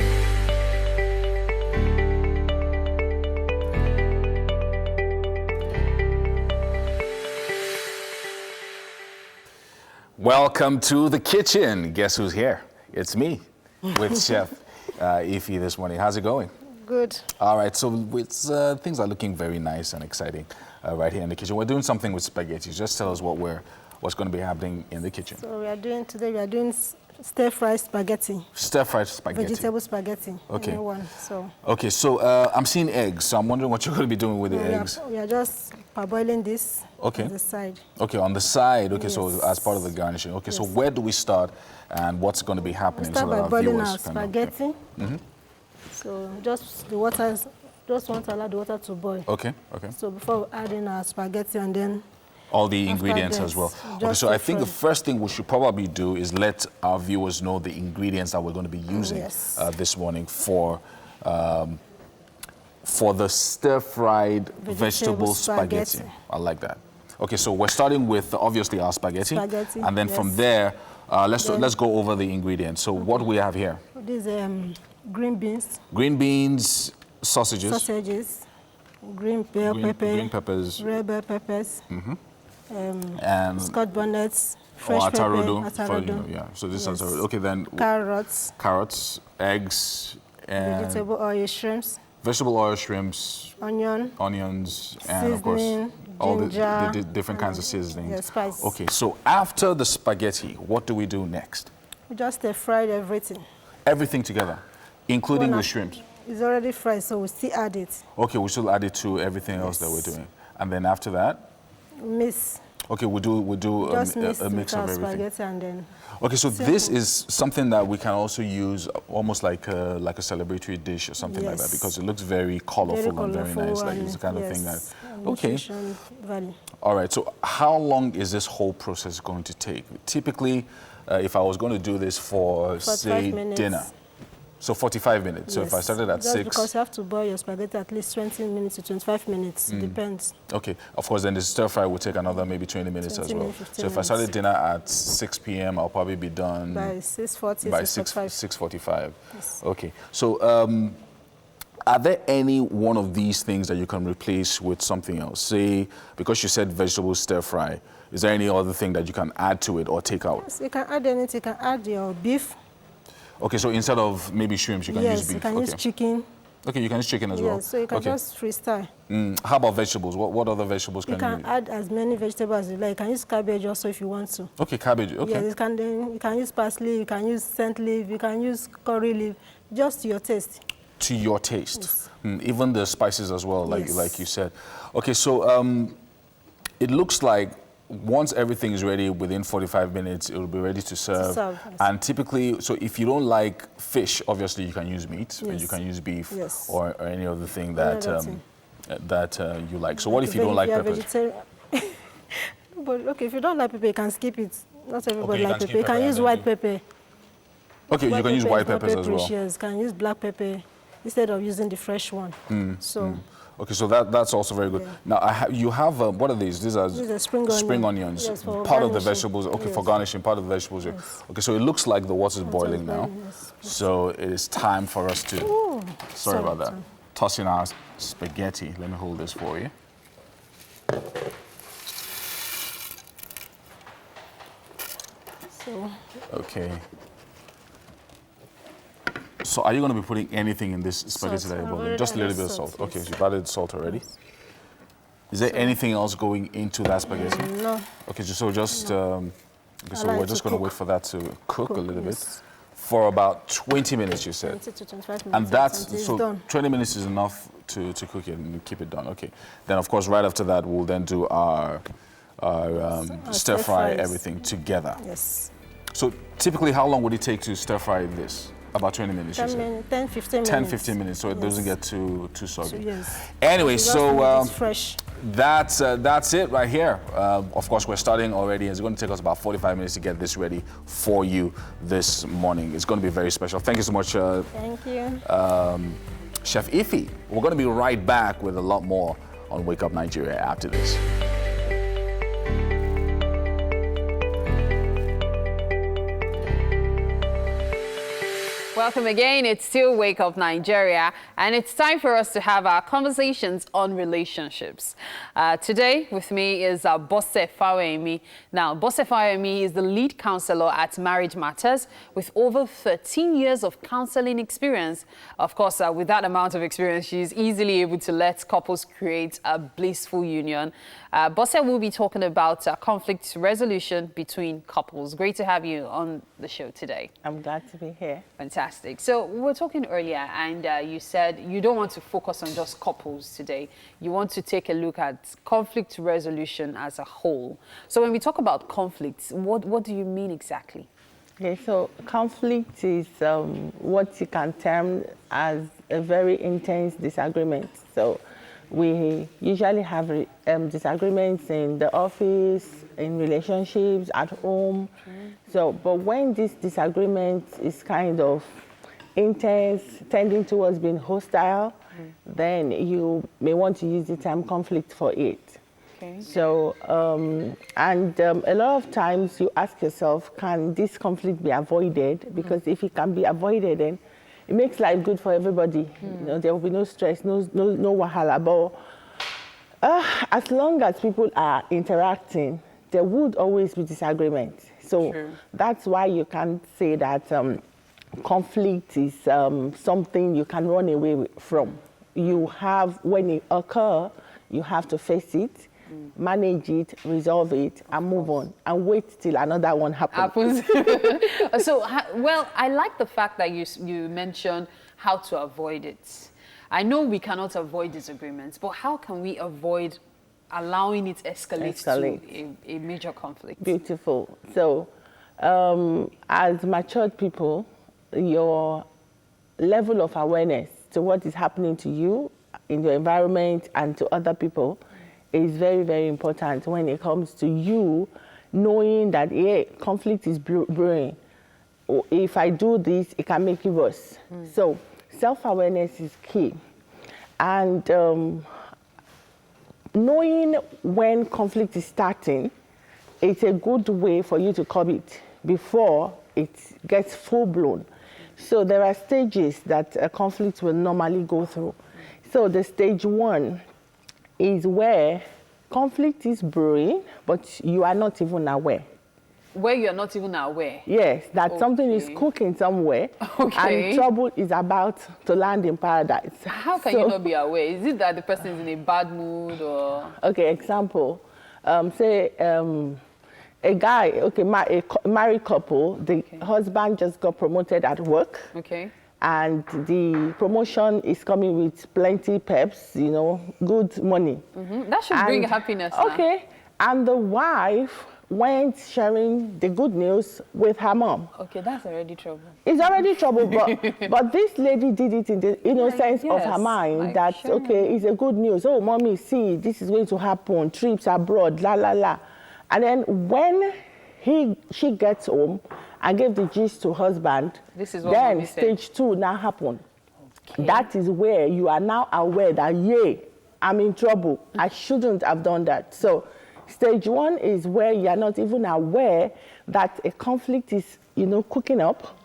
Welcome to the kitchen. Guess who's here? It's me with Chef Evie this morning. How's it going? Good. All right, so things are looking very nice and exciting right here in the kitchen. We're doing something with spaghetti. Just tell us what's going to be happening in the kitchen. So we are doing stir-fried spaghetti. Stir-fried spaghetti. Vegetable spaghetti. Okay. Okay, so I'm seeing eggs. So I'm wondering what you're going to be doing with the eggs. We are just parboiling this on the side. Okay, on the side. Okay, yes. So as part of the garnishing. Okay, yes. So where do we start and what's going to be happening? We start by boiling our spaghetti. Mm-hmm. So just want to allow the water to boil. Okay. So before adding our spaghetti and then all the ingredients as well. Okay, so I think the first thing we should probably do is let our viewers know the ingredients that we're going to be using this morning for the stir-fried vegetable spaghetti. I like that. Okay, so we're starting with obviously our spaghetti and then from there, let's go over the ingredients. So what do we have here? These green beans. Green beans, sausages. Green peppers. Red bell peppers. Mm-hmm. And Scotch bonnets, fresh pepper, atarodo. So this is atarodo. Okay, then carrots, eggs, and vegetable oil shrimps, onions, and of course all the different kinds of seasoning. Spice. Okay, so after the spaghetti, what do we do next? We just fried everything. Everything together, including the shrimps? It's already fried, so we still add it. Okay, we still add it to everything else that we're doing. And then after that? Mix. Okay, we do Just a mix of everything. Spaghetti and then. Okay, so this is something that we can also use almost like a celebratory dish or something like that, because it looks very colorful and very nice. Like it's the kind of thing that. Okay. Value. All right. So how long is this whole process going to take? Typically, if I was going to do this for say dinner. So 45 minutes. Yes. So if I started at 6... because you have to boil your spaghetti at least 20 minutes to 25 minutes. Depends. Okay. Of course, then the stir fry will take another maybe 20 minutes as well. So if I started dinner at 6 p.m., I'll probably be done... by 6:40, by 6:45. Yes. Okay. So are there any one of these things that you can replace with something else? Say, because you said vegetable stir fry, is there any other thing that you can add to it or take out? Yes, you can add anything. You can add your beef. Okay, so instead of maybe shrimps, you can use beef. Yes, you can use chicken. Okay, you can use chicken as well. Yes, so you can just freestyle. How about vegetables? What other vegetables can you use? You can add as many vegetables as you like. You can use cabbage also if you want to. Okay, cabbage. Okay. Yes, you can use parsley, you can use scent leaf, you can use curry leaf, just to your taste. To your taste. Yes. Even the spices as well, like you said. Okay, so it looks like once everything is ready, within 45 minutes, it will be ready to serve. Yes. And typically, so if you don't like fish, obviously you can use meat, and you can use beef, or any other thing that you like. So what if you don't like peppers? But okay, if you don't like pepper, you can skip it. Not everybody likes pepper. You can use white pepper. Okay, you can use white peppers as well. Yes, you can use black pepper instead of using the fresh one. Okay, so that's also very good. Yeah. Now, you have, what are these? These are spring onions. Yes, for part garnishing. of the vegetables. Okay, for garnishing, part of the vegetables. Yes. Okay, so it looks like the water is boiling now. Yes. So it is time for us to, sorry about that, toss in our spaghetti. Let me hold this for you. Okay. So are you going to be putting anything in this spaghetti that you're boiling? Just a little bit of salt. Okay, so you've added salt already. Yes. Is there anything else going into that spaghetti? No. Okay, so we're just going to wait for that to cook a little bit for about 20 minutes, you said. 20 to 25 minutes. And that's, so done. 20 minutes is enough to cook it and keep it done. Okay. Then, of course, right after that, we'll then do our stir fry everything together. Yes. So typically, how long would it take to stir fry this? About 20 minutes, 10, 15 minutes. 10, 15 minutes, so it doesn't get too soggy. Yes. Anyway, so fresh. that's it right here. Of course, we're starting already. It's going to take us about 45 minutes to get this ready for you this morning. It's going to be very special. Thank you so much. Thank you. Chef Evie. We're going to be right back with a lot more on Wake Up Nigeria after this. Welcome again. It's still Wake Up Nigeria, and it's time for us to have our conversations on relationships. Today with me is Bose Fawemi. Now, Bose Fawemi is the lead counselor at Marriage Matters with over 13 years of counseling experience. Of course, with that amount of experience, she's easily able to let couples create a blissful union. Bose will be talking about conflict resolution between couples. Great to have you on the show today. I'm glad to be here. Fantastic. So we were talking earlier, and you said you don't want to focus on just couples today. You want to take a look at conflict resolution as a whole. So when we talk about conflicts, what do you mean exactly? Okay, so conflict is what you can term as a very intense disagreement. So we usually have disagreements in the office, in relationships, at home. So, but when this disagreement is kind of intense, tending towards being hostile, then you may want to use the term conflict for it. Okay. So, a lot of times you ask yourself, can this conflict be avoided? Because if it can be avoided, then it makes life good for everybody. You know, there will be no stress, no wahala. But as long as people are interacting, there would always be disagreement. So that's why you can't say that conflict is something you can run away from. You have, when it occurs, you have to face it manage it, resolve it, and move on, and wait till another one happens. So, well, I like the fact that you mentioned how to avoid it. I know we cannot avoid disagreements, but how can we avoid allowing it escalate. To a major conflict? Beautiful. So, as matured people, your level of awareness to what is happening to you in your environment and to other people is very, very important when it comes to you knowing that, yeah, conflict is brewing. If I do this, it can make it worse. So self-awareness is key. And knowing when conflict is starting, it's a good way for you to curb it before it gets full-blown. So there are stages that a conflict will normally go through. So the stage 1 is where conflict is brewing, but you are not even aware. Where you are not even aware? Yes, that something is cooking somewhere, and trouble is about to land in paradise. How can you not be aware? Is it that the person is in a bad mood or? Okay, example, say a guy, a married couple, the husband just got promoted at work. Okay. And the promotion is coming with plenty peps, you know, good money. That should bring happiness. Okay. And the wife went sharing the good news with her mom. Okay, that's already trouble. It's already trouble, but this lady did it in the innocence of her mind that, okay, it's a good news. Oh, mommy, see, this is going to happen. Trips abroad, la, la, la. And then when she gets home and gave the gist to husband, this is what then stage 2 now happened. Okay. That is where you are now aware that, yeah, I'm in trouble. I shouldn't have done that. So stage 1 is where you are not even aware that a conflict is, you know, cooking up.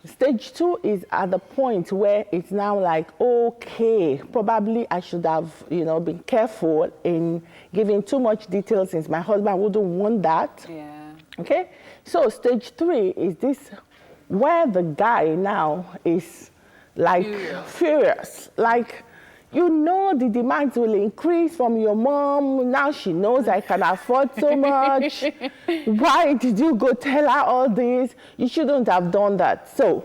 Stage 2 is at the point where it's now like, okay, probably I should have, you know, been careful in giving too much detail since my husband wouldn't want that. Yeah. Okay? So stage 3 is this where the guy now is like furious. Like, you know the demands will increase from your mom. Now she knows I can afford so much. Why did you go tell her all this? You shouldn't have done that. So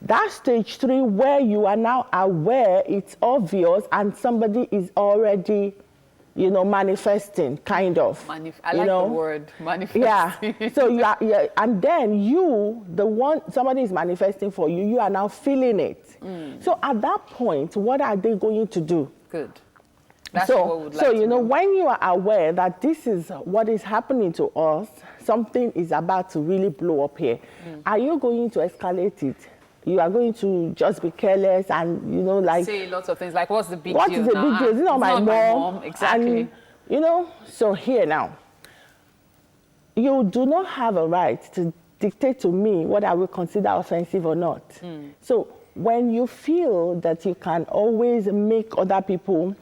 that's stage 3 where you are now aware, it's obvious, and somebody is already, you know, manifesting, kind of. I like the word, manifesting. Yeah, so and then you, the one, somebody is manifesting for you, you are now feeling it. So at that point, what are they going to do? Good. That's what we would like so, to you know, when you are aware that this is what is happening to us, something is about to really blow up here, are you going to escalate it? You are going to just be careless and, you know, like... say lots of things, like, what's the big deal? What is the big deal? It's not my mom. Exactly. And, you know, so here now, you do not have a right to dictate to me what I will consider offensive or not. So when you feel that you can always make other people,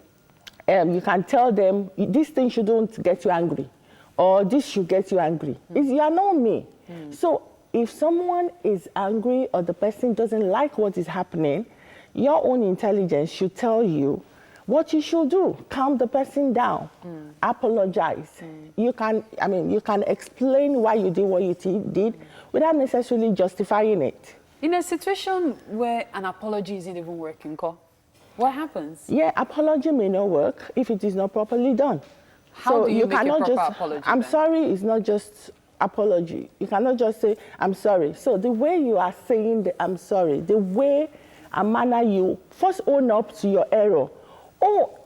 you can tell them, this thing shouldn't get you angry, or this should get you angry. You are not me. So if someone is angry or the person doesn't like what is happening, your own intelligence should tell you what you should do. Calm the person down. Apologize. You can explain why you did what you did without necessarily justifying it. In a situation where an apology isn't even working, what happens? Yeah, apology may not work if it is not properly done. How do you make a proper apology? I'm sorry is not just apology. You cannot just say, I'm sorry. So the way you are saying the I'm sorry, the way and manner you first own up to your error. Oh,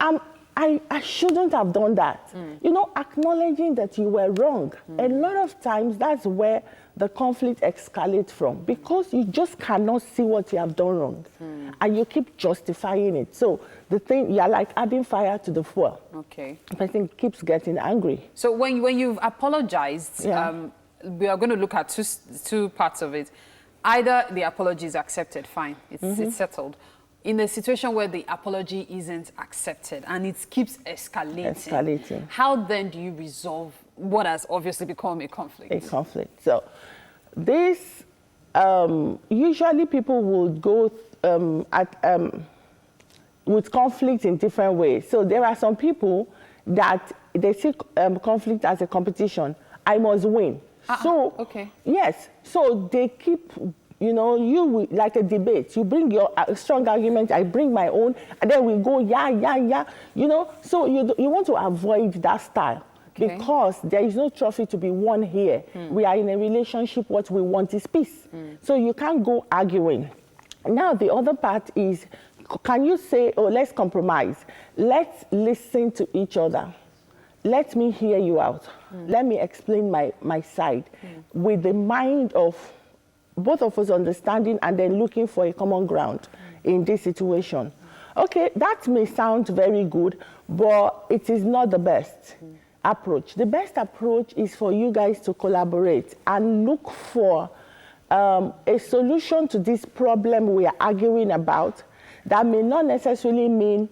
I shouldn't have done that. You know, acknowledging that you were wrong. A lot of times that's where the conflict escalates from, because you just cannot see what you have done wrong. And you keep justifying it. So the thing, you're like adding fire to the fuel. Okay. The person keeps getting angry. So when you've apologized, we are going to look at two parts of it. Either the apology is accepted, fine, it's settled. In a situation where the apology isn't accepted and it keeps escalating, how then do you resolve what has obviously become a conflict? A conflict. So this, usually people would go with conflict in different ways. So there are some people that they see conflict as a competition. I must win. So, okay. Yes, so they keep, you know, like a debate. You bring your strong argument, I bring my own, and then we go, yeah, you know. So you want to avoid that style. Okay. Because there is no trophy to be won here. We are in a relationship, what we want is peace. So you can't go arguing. Now the other part is, can you say, oh, let's compromise. Let's listen to each other. Let me hear you out. Let me explain my side with the mind of both of us understanding and then looking for a common ground in this situation. Okay, that may sound very good, but it is not the best approach. The best approach is for you guys to collaborate and look for a solution to this problem we are arguing about that may not necessarily mean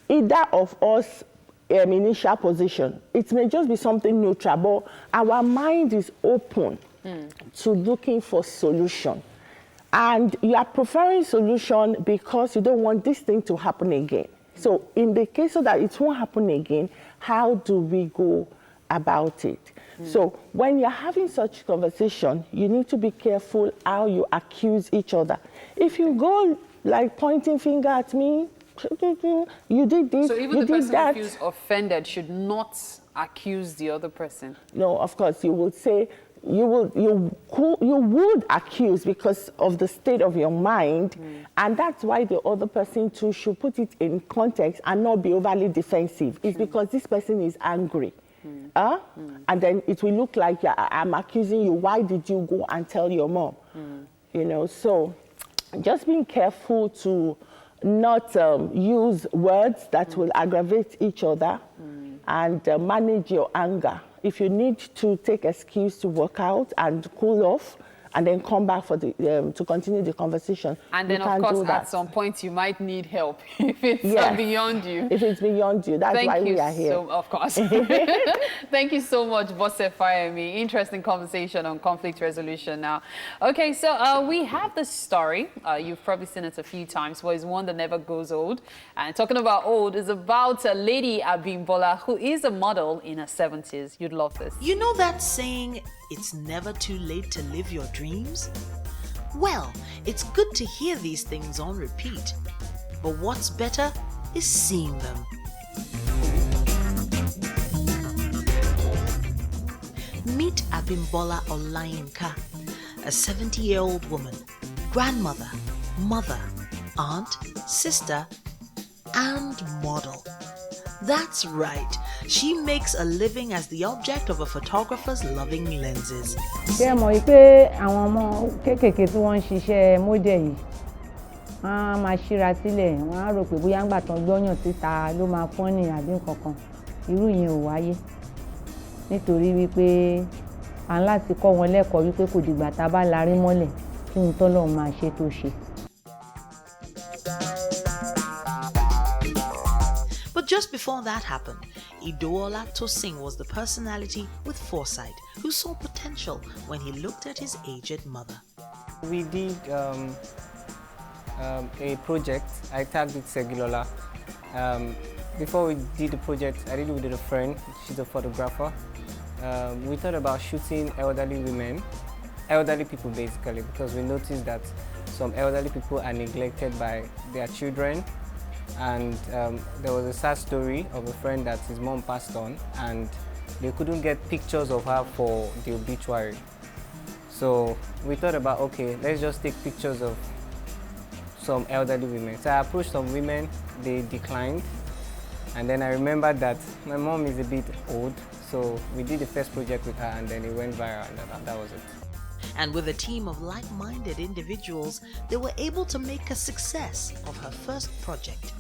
either of us initial position. It may just be something neutral, but our mind is open to looking for solution. And you are preferring solution because you don't want this thing to happen again. So in the case so that it won't happen again, how do we go about it? So when you're having such conversation, you need to be careful how you accuse each other. If you go like pointing finger at me, you did this, so even you the did person that. who feels offended should not accuse the other person. No, of course, you would say, you would accuse because of the state of your mind, and that's why the other person too should put it in context and not be overly defensive. It's because this person is angry. And then it will look like, yeah, I'm accusing you. Why did you go and tell your mom? You know, so just being careful to not use words that will aggravate each other and manage your anger. If you need to take excuse to work out and cool off and then come back for the to continue the conversation. And then, of course, at some point, you might need help if it's beyond you. If it's beyond you, that's why we are here. Of course. Thank you so much, Bose Fayemi. Interesting conversation on conflict resolution now. Okay, so we have this story. You've probably seen it a few times, but it's one that never goes old. And talking about old, is about a lady, Abimbola, who is a model in her 70s. You'd love this. You know that saying, it's never too late to live your dreams? Well, it's good to hear these things on repeat. But what's better is seeing them. Meet Abimbola Olayinka, a 70-year-old woman, grandmother, mother, aunt, sister, and model. That's right, she makes a living as the object of a photographer's loving lenses. Ṣé mọ̀ pé àwọn ọmọ kéékèèké tí wọ́n ń ṣiṣẹ́ model yìí wọ́n á máa ṣíra sílẹ̀ wọ́n á rò pé bóyá ńgbà tán gbọ́yàn síta ló máa fọ́nì àbí nǹkan kan irú ìyẹn ò wáyé nítorí wípé à ń láti kọ́ wọn lẹ́kọ̀ọ́ wípé kò dìgbà tá a bá larí mọ́lẹ̀ kí n tọ́lọ́run máa ṣe tó ṣe. But just before that happened, Idowola Tosin was the personality with foresight who saw potential when he looked at his aged mother. We did a project. I tagged it Segilola. Before we did the project, I did it with a friend. She's a photographer. We thought about shooting elderly women, elderly people basically, because we noticed that some elderly people are neglected by their children. And there was a sad story of a friend that his mom passed on and they couldn't get pictures of her for the obituary. So we thought about, okay, let's just take pictures of some elderly women. So I approached some women, they declined. And then I remembered that my mom is a bit old, so we did the first project with her and then it went viral and that was it. And with a team of like-minded individuals, they were able to make a success of her first project.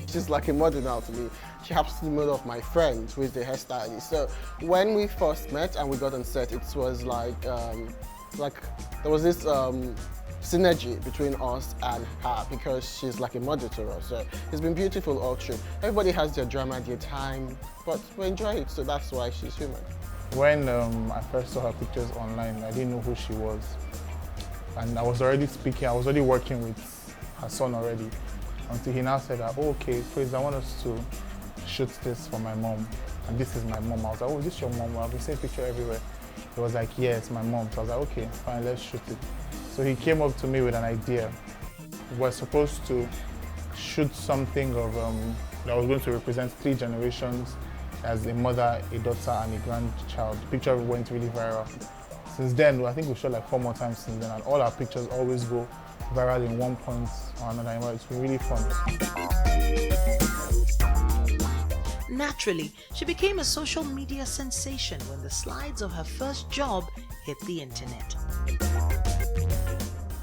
She's like a model now to me. She happens to be the mother of my friend, who is the hairstylist. So when we first met and we got on set, it was like there was this synergy between us and her because she's like a model to us. So it's been beautiful all through. Everybody has their drama, their time, but we enjoy it, so that's why she's human. When I first saw her pictures online, I didn't know who she was. And I was already speaking, I was already working with her son already. Until he now said that, oh, okay, Praise, I want us to shoot this for my mom. And this is my mom. I was like, oh, is this your mom? I've been seeing a picture everywhere. He was like, yeah, it's my mom. So I was like, okay, fine, let's shoot it. So he came up to me with an idea. We were supposed to shoot something of that was going to represent 3 generations as a mother, a daughter, and a grandchild. The picture went really viral. Since then, I think we shot like 4 more times since then, and all our pictures always go viral in one point or another. It's been really fun. Naturally, she became a social media sensation when the slides of her first job hit the internet.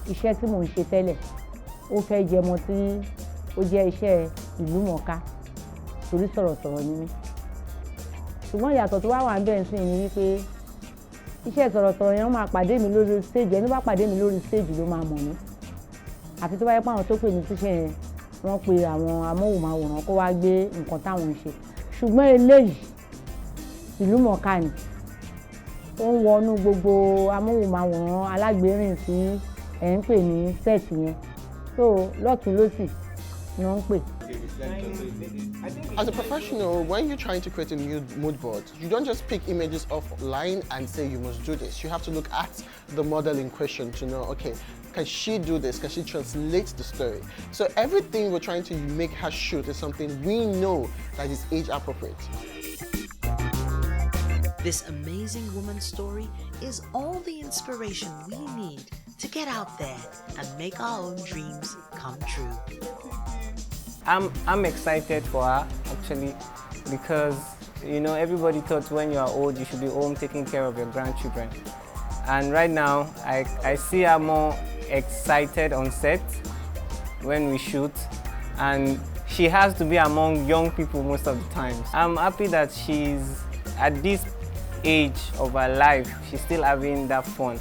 Iṣẹ́ tí mò ń ṣe tẹ́lẹ̀, ó fẹ́ jẹ mọ́ tí ó jẹ́ iṣẹ́ ìlú mọ̀ọ́ká torí sọ̀rọ̀sọ̀rọ̀ ni mí. Ṣùgbọ́n ìyàtọ̀ tó wà ń bẹ̀ sí ni wípé iṣẹ́ sọ̀rọ̀sọ̀rọ̀ yẹn máa pàdé mi lórí stage, ẹni bá pàdé mi lórí stage ló máa mọ̀ mí. Àfi tó bá yẹ pé àwọn tó pè mí síṣẹ́ yẹn wọ́n pe àwọn amóhùnmáwòrán kó wá gbé nǹkan táwọn ń ṣe. Ṣùgbọ́n eléyìí ìlú mọ̀ọ́ká ni. Ó ń wọnú gbogbo amóhùnmáwòrán alágbérìn tí ẹ̀ ń pè ní set yẹn. So lọ́tùn lósì ni wọ́n ń pè. As a professional, when you're trying to create a mood board, you don't just pick images offline and say you must do this. You have to look at the model in question to know, okay, can she do this? Can she translate the story? So everything we're trying to make her shoot is something we know that is age appropriate. This amazing woman's story is all the inspiration we need to get out there and make our own dreams come true. I'm excited for her actually because everybody thought when you are old you should be home taking care of your grandchildren, and right now I see her more excited on set when we shoot, and she has to be among young people most of the time. I'm happy that she's at this age of her life, she's still having that fun.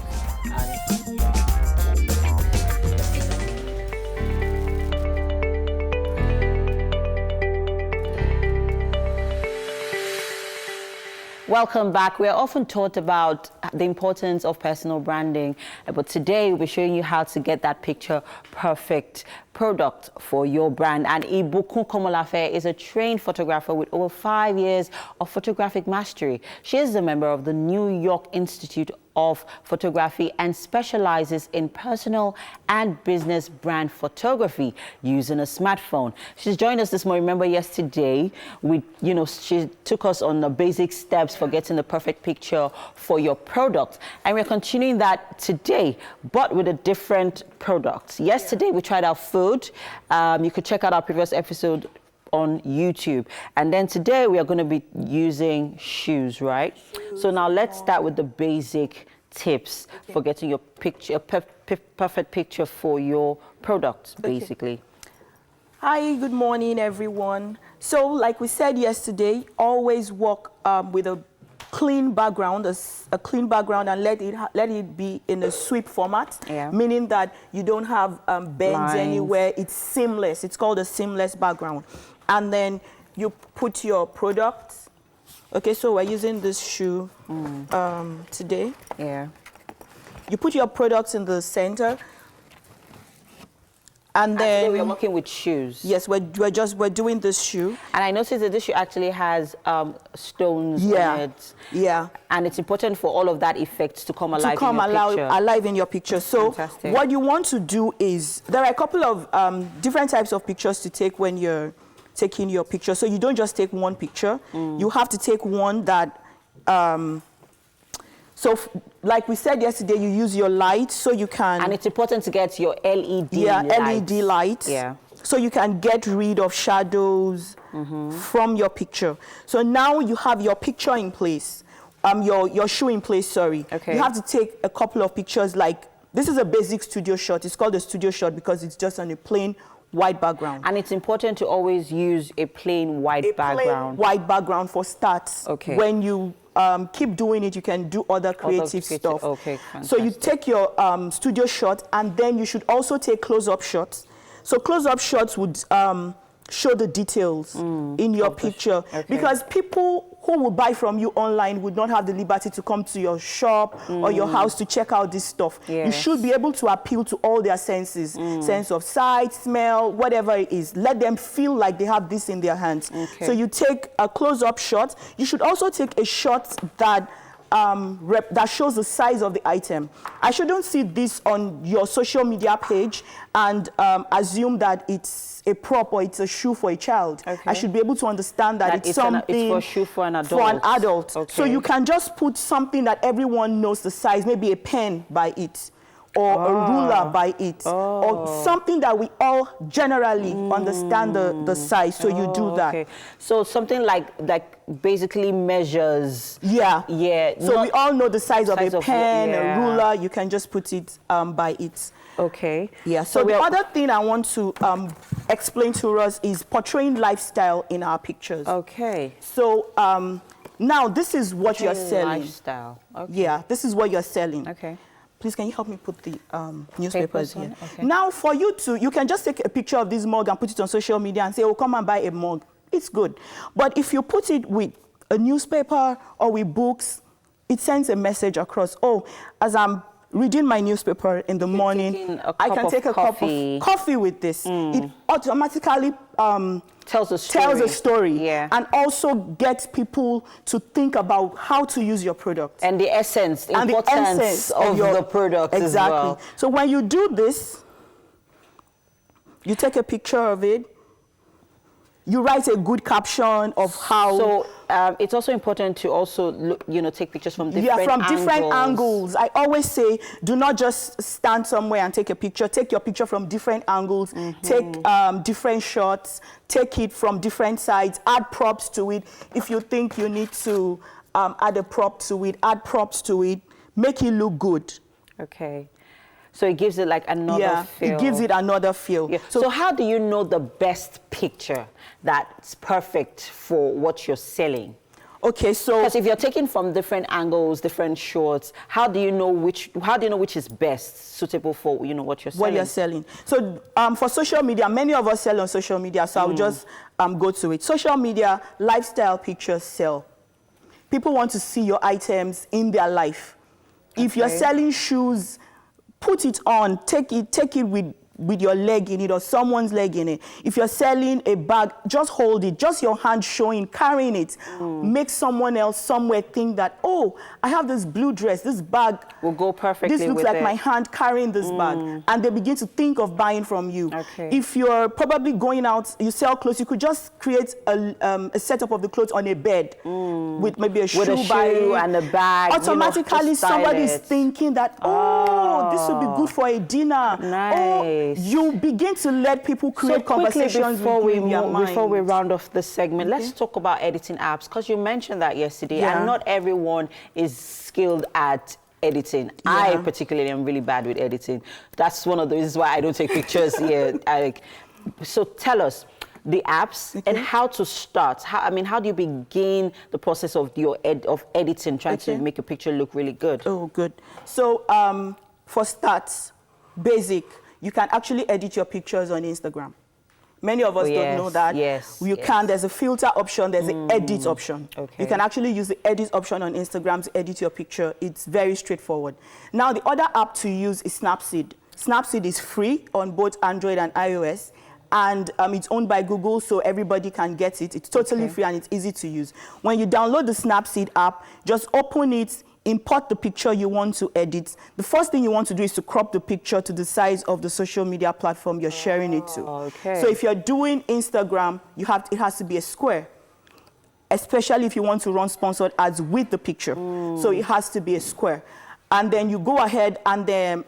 Welcome back. We are often taught about the importance of personal branding, but today we're showing you how to get that picture perfect product for your brand. And Ibukun Komolafe is a trained photographer with over 5 years of photographic mastery. She is a member of the New York Institute of Photography and specializes in personal and business brand photography using a smartphone. She's joined us this morning. Remember yesterday, she took us on the basic steps for getting the perfect picture for your product. And we're continuing that today, but with a different product. Yesterday, we tried out food. You could check out our previous episode on YouTube. And then today we are going to be using shoes, right? So now let's start with the basic tips for getting your picture, perfect picture for your product, basically. Hi, good morning, everyone. So like we said yesterday, always work with a clean background, a clean background, and let it be in a sweep format, meaning that you don't have bends anywhere. It's seamless. It's called a seamless background. And then you put your products. Okay, so we're using this shoe today. Yeah. You put your products in the center. And then today we're working with shoes. Yes, we're doing this shoe. And I noticed that this shoe actually has stones in it. Yeah. And it's important for all of that effect to come alive in your picture. Alive in your picture. So fantastic. What you want to do is, there are a couple of different types of pictures to take when you're taking your picture. So you don't just take one picture. You have to take one that, like we said yesterday, you use your light so you can... And it's important to get your LED LED lights. Yeah. So you can get rid of shadows from your picture. So now you have your picture in place, your shoe in place, sorry. Okay. You have to take a couple of pictures like, this is a basic studio shot. It's called a studio shot because it's just on a plain white background. And it's important to always use a plain white background. Plain white background for starts. Okay. When you keep doing it, you can do other creative stuff. Okay, fantastic. So you take your studio shot, and then you should also take close-up shots. So close-up shots would show the details in your picture. Okay. Because people who will buy from you online would not have the liberty to come to your shop or your house to check out this stuff. You should be able to appeal to all their senses, sense of sight, smell, whatever it is. Let them feel like they have this in their hands. So you take a close-up shot. You should also take a shot that that shows the size of the item. I shouldn't see this on your social media page and assume that it's a prop or it's a shoe for a child. I should be able to understand that it's something it's for a shoe for an adult. For an adult. So you can just put something that everyone knows the size, maybe a pen by it, or a ruler by it, or something that we all generally understand the size. So you do that. So something like basically measures. Yeah. So we all know the size of a pen, a ruler. You can just put it by it. Yeah. So the other thing I want to explain to us is portraying lifestyle in our pictures. So now this is what you're selling. Lifestyle. Yeah. This is what you're selling. Please, can you help me put the newspapers here? Now, for you can just take a picture of this mug and put it on social media and say, oh, come and buy a mug. It's good. But if you put it with a newspaper or with books, it sends a message across. Oh, as I'm reading my newspaper in the morning, I can take a cup of coffee with this. It automatically tells a story. And also gets people to think about how to use your product. And the essence, importance of the product as well. So when you do this, you take a picture of it, you write a good caption of how. So it's also important to also look, take pictures from different angles. Yeah, from different angles. I always say, do not just stand somewhere and take a picture. Take your picture from different angles. Take different shots. Take it from different sides. Add props to it. If you think you need to add a prop to it, add props to it. Make it look good. So it gives it like another feel. It gives it another feel. So how do you know the best picture that's perfect for what you're selling? So because if you're taking from different angles, different shots, how do you know which is best suitable for what you're selling? What you're selling. So for social media, many of us sell on social media. So I'll just go to it. Social media, lifestyle pictures sell. People want to see your items in their life. If you're selling shoes, put it on, take it with your leg in it or someone's leg in it. If you're selling a bag, just hold it, just your hand showing, carrying it. Make someone else somewhere think that, oh, I have this blue dress, this bag will go perfectly. This looks like my hand carrying this bag. And they begin to think of buying from you. If you're probably going out, you sell clothes, you could just create a setup of the clothes on a bed with maybe a shoe and a bag. Automatically somebody's thinking that, oh, this would be good for a dinner. Nice. You begin to let people create conversations before we round off this segment. Let's talk about editing apps, because you mentioned that yesterday, and not everyone is skilled at editing. I particularly am really bad with editing. That's one of the reasons why I don't take pictures. So tell us the apps and how to start. How do you begin the process of your editing, trying to make a picture look really good? Oh, good. So for starts, basic. You can actually edit your pictures on Instagram. Many of us don't know that. You can. There's a filter option. There's an edit option. You can actually use the edit option on Instagram to edit your picture. It's very straightforward. Now, the other app to use is Snapseed. Snapseed is free on both Android and iOS. And it's owned by Google, so everybody can get it. It's totally free and it's easy to use. When you download the Snapseed app, just open it, import the picture you want to edit. The first thing you want to do is to crop the picture to the size of the social media platform you're sharing it to. So if you're doing Instagram, it has to be a square, especially if you want to run sponsored ads with the picture. So it has to be a square. And then you go ahead and then,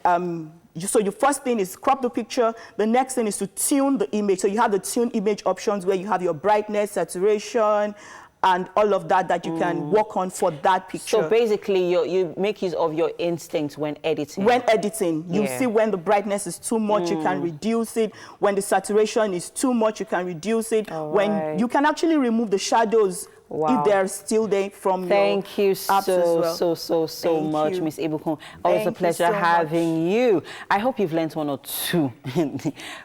so your first thing is crop the picture. The next thing is to tune the image. So you have the tune image options where you have your brightness, saturation, and all of that you can work on for that picture. So basically, you make use of your instincts when editing. When editing, you see when the brightness is too much, you can reduce it. When the saturation is too much, you can reduce it. When you can actually remove the shadows Wow. if they're still there from Thank you apps as well. so much, you. Miss Ibukun. Always a Thank you pleasure so having you. I hope you've learned one or two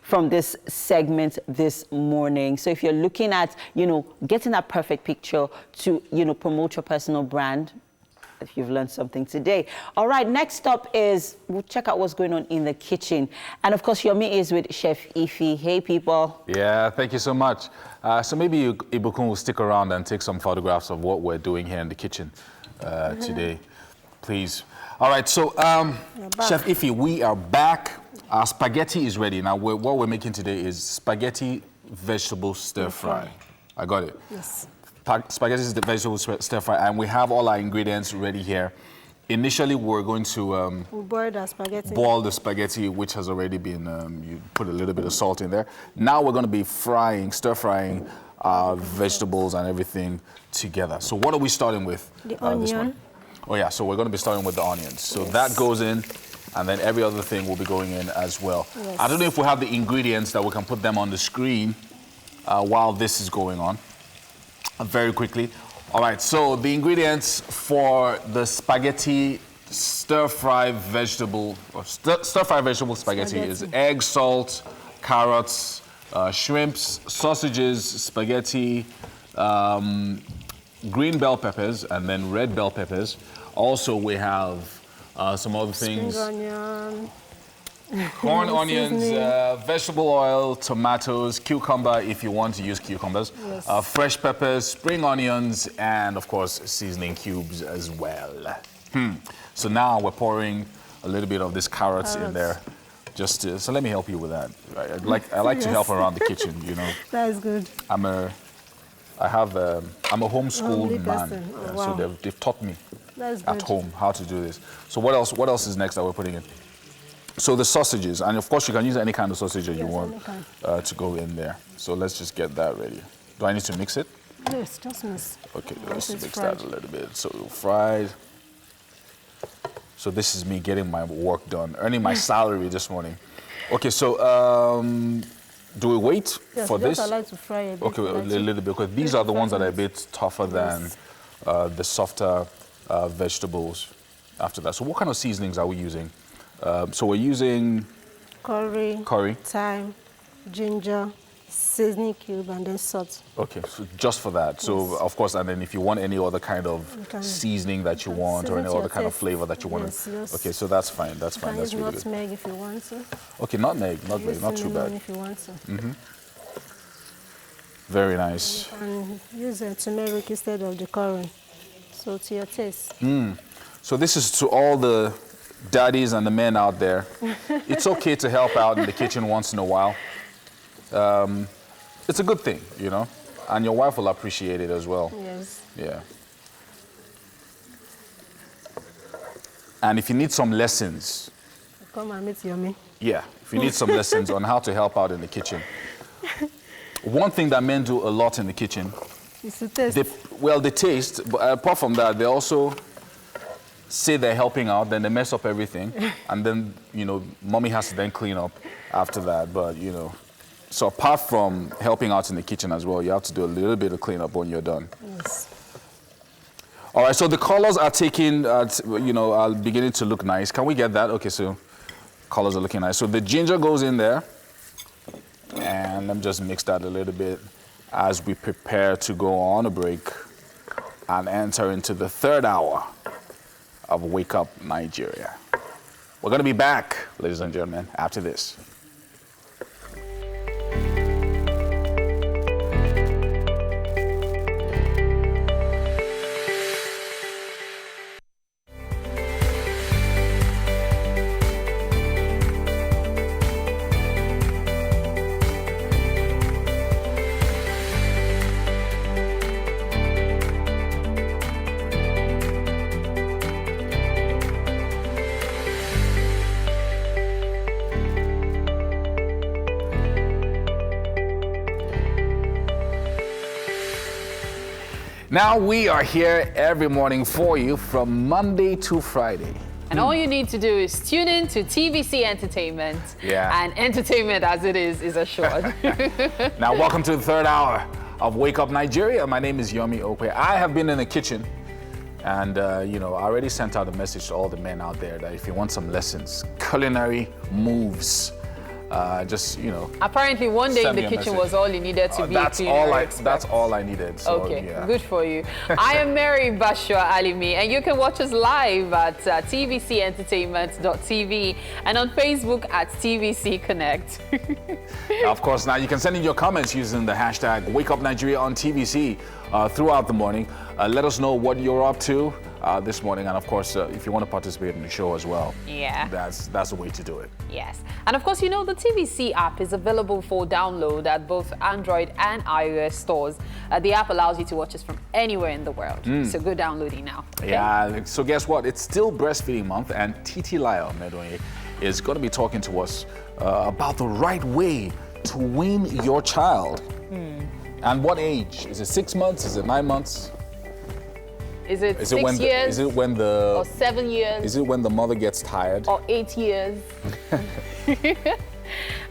from this segment this morning. So if you're looking at, getting that perfect picture to, promote your personal brand, if you've learned something today. All right, next up is, we'll check out what's going on in the kitchen. And of course, Yomi is with Chef Evie. Hey, people. Yeah, thank you so much. So maybe Ibukun will stick around and take some photographs of what we're doing here in the kitchen today, please. All right, so Chef Evie, we are back. Our spaghetti is ready. Now, what we're making today is spaghetti vegetable stir fry. I got it. Yes. Spaghetti is the vegetable stir fry, and we have all our ingredients ready here. Initially, we're going to boil the spaghetti, which has already been, you put a little bit of salt in there. Now we're going to be stir frying our vegetables and everything together. So what are we starting with? The onion. Oh yeah, so we're going to be starting with the onions. So that goes in, and then every other thing will be going in as well. Yes. I don't know if we have the ingredients that we can put them on the screen while this is going on. Very quickly. All right, so the ingredients for the spaghetti stir-fry vegetable spaghetti is egg, salt, carrots, shrimps, sausages, spaghetti, green bell peppers, and then red bell peppers. Also, we have some other things. Spring onion. Corn, onions, vegetable oil, tomatoes, cucumber if you want to use cucumbers, yes. Fresh peppers, spring onions, and of course seasoning cubes as well. So now we're pouring a little bit of this carrots in there. So let me help you with that. I like to help around the kitchen, That is good. I'm a homeschooled man, so they've taught me at home how to do this. So what else is next that we're putting in? So the sausages, and of course you can use any kind of sausage that you want to go in there. So let's just get that ready. Do I need to mix it? Yes, just mix. Okay, let's mix that a little bit. So fried. So this is me getting my work done, earning my salary this morning. Okay, so do we wait for this? I like to fry a bit. Okay, a little bit, because these are the ones that are a bit tougher than the softer vegetables after that. So what kind of seasonings are we using? So we're using curry, thyme, ginger, seasoning cube, and then salt. Okay, so just for that. So of course, and then if you want any other kind of seasoning that you want, or any other kind of flavor that you want, okay, so that's fine. That's fine. That's really good. Nutmeg if you want to. Okay, nutmeg, not too bad. If you want to. Very nice. And use turmeric instead of the curry. So to your taste. So this is to all the daddies and the men out there. It's okay to help out in the kitchen once in a while. It's a good thing, and your wife will appreciate it as well. Yes. Yeah. And if you need some lessons, come and meet Yomi. Yeah, if you need some lessons on how to help out in the kitchen. One thing that men do a lot in the kitchen is to taste. They taste, but apart from that, they also say they're helping out, then they mess up everything, and then, mommy has to then clean up after that, but, So apart from helping out in the kitchen as well, you have to do a little bit of cleanup when you're done. Yes. All right, so the colors are taking, are beginning to look nice. Can we get that? Okay, so colors are looking nice. So the ginger goes in there, and let me just mix that a little bit as we prepare to go on a break and enter into the third hour of Wake Up Nigeria. We're going to be back, ladies and gentlemen, after this. Now we are here every morning for you from Monday to Friday. And all you need to do is tune in to TVC Entertainment. Yeah. And entertainment as it is assured. Now welcome to the third hour of Wake Up Nigeria. My name is Yomi Okwe. I have been in the kitchen and, I already sent out a message to all the men out there that if you want some lessons, culinary moves, Apparently, one day in the kitchen was all you needed to be a culinary expert. That's all I needed. So, okay, yeah. good for you. I am Mary Bashwa Alimi, and you can watch us live at tvcentertainment.tv and on Facebook at TVC Connect. Of course, now you can send in your comments using the hashtag WakeUpNigeria on TVC throughout the morning. Let us know what you're up to this morning, and of course, if you want to participate in the show as well, that's the way to do it. Yes, and of course, the TVC app is available for download at both Android and iOS stores. The app allows you to watch us from anywhere in the world, so go download it now. Okay? Yeah, so guess what? It's still breastfeeding month, and Titi Layo Medonye is going to be talking to us about the right way to wean your child. And what age? Is it 6 months? Is it 9 months? Is it 6 years? Is it when the... Or 7 years? Is it when the mother gets tired? Or 8 years?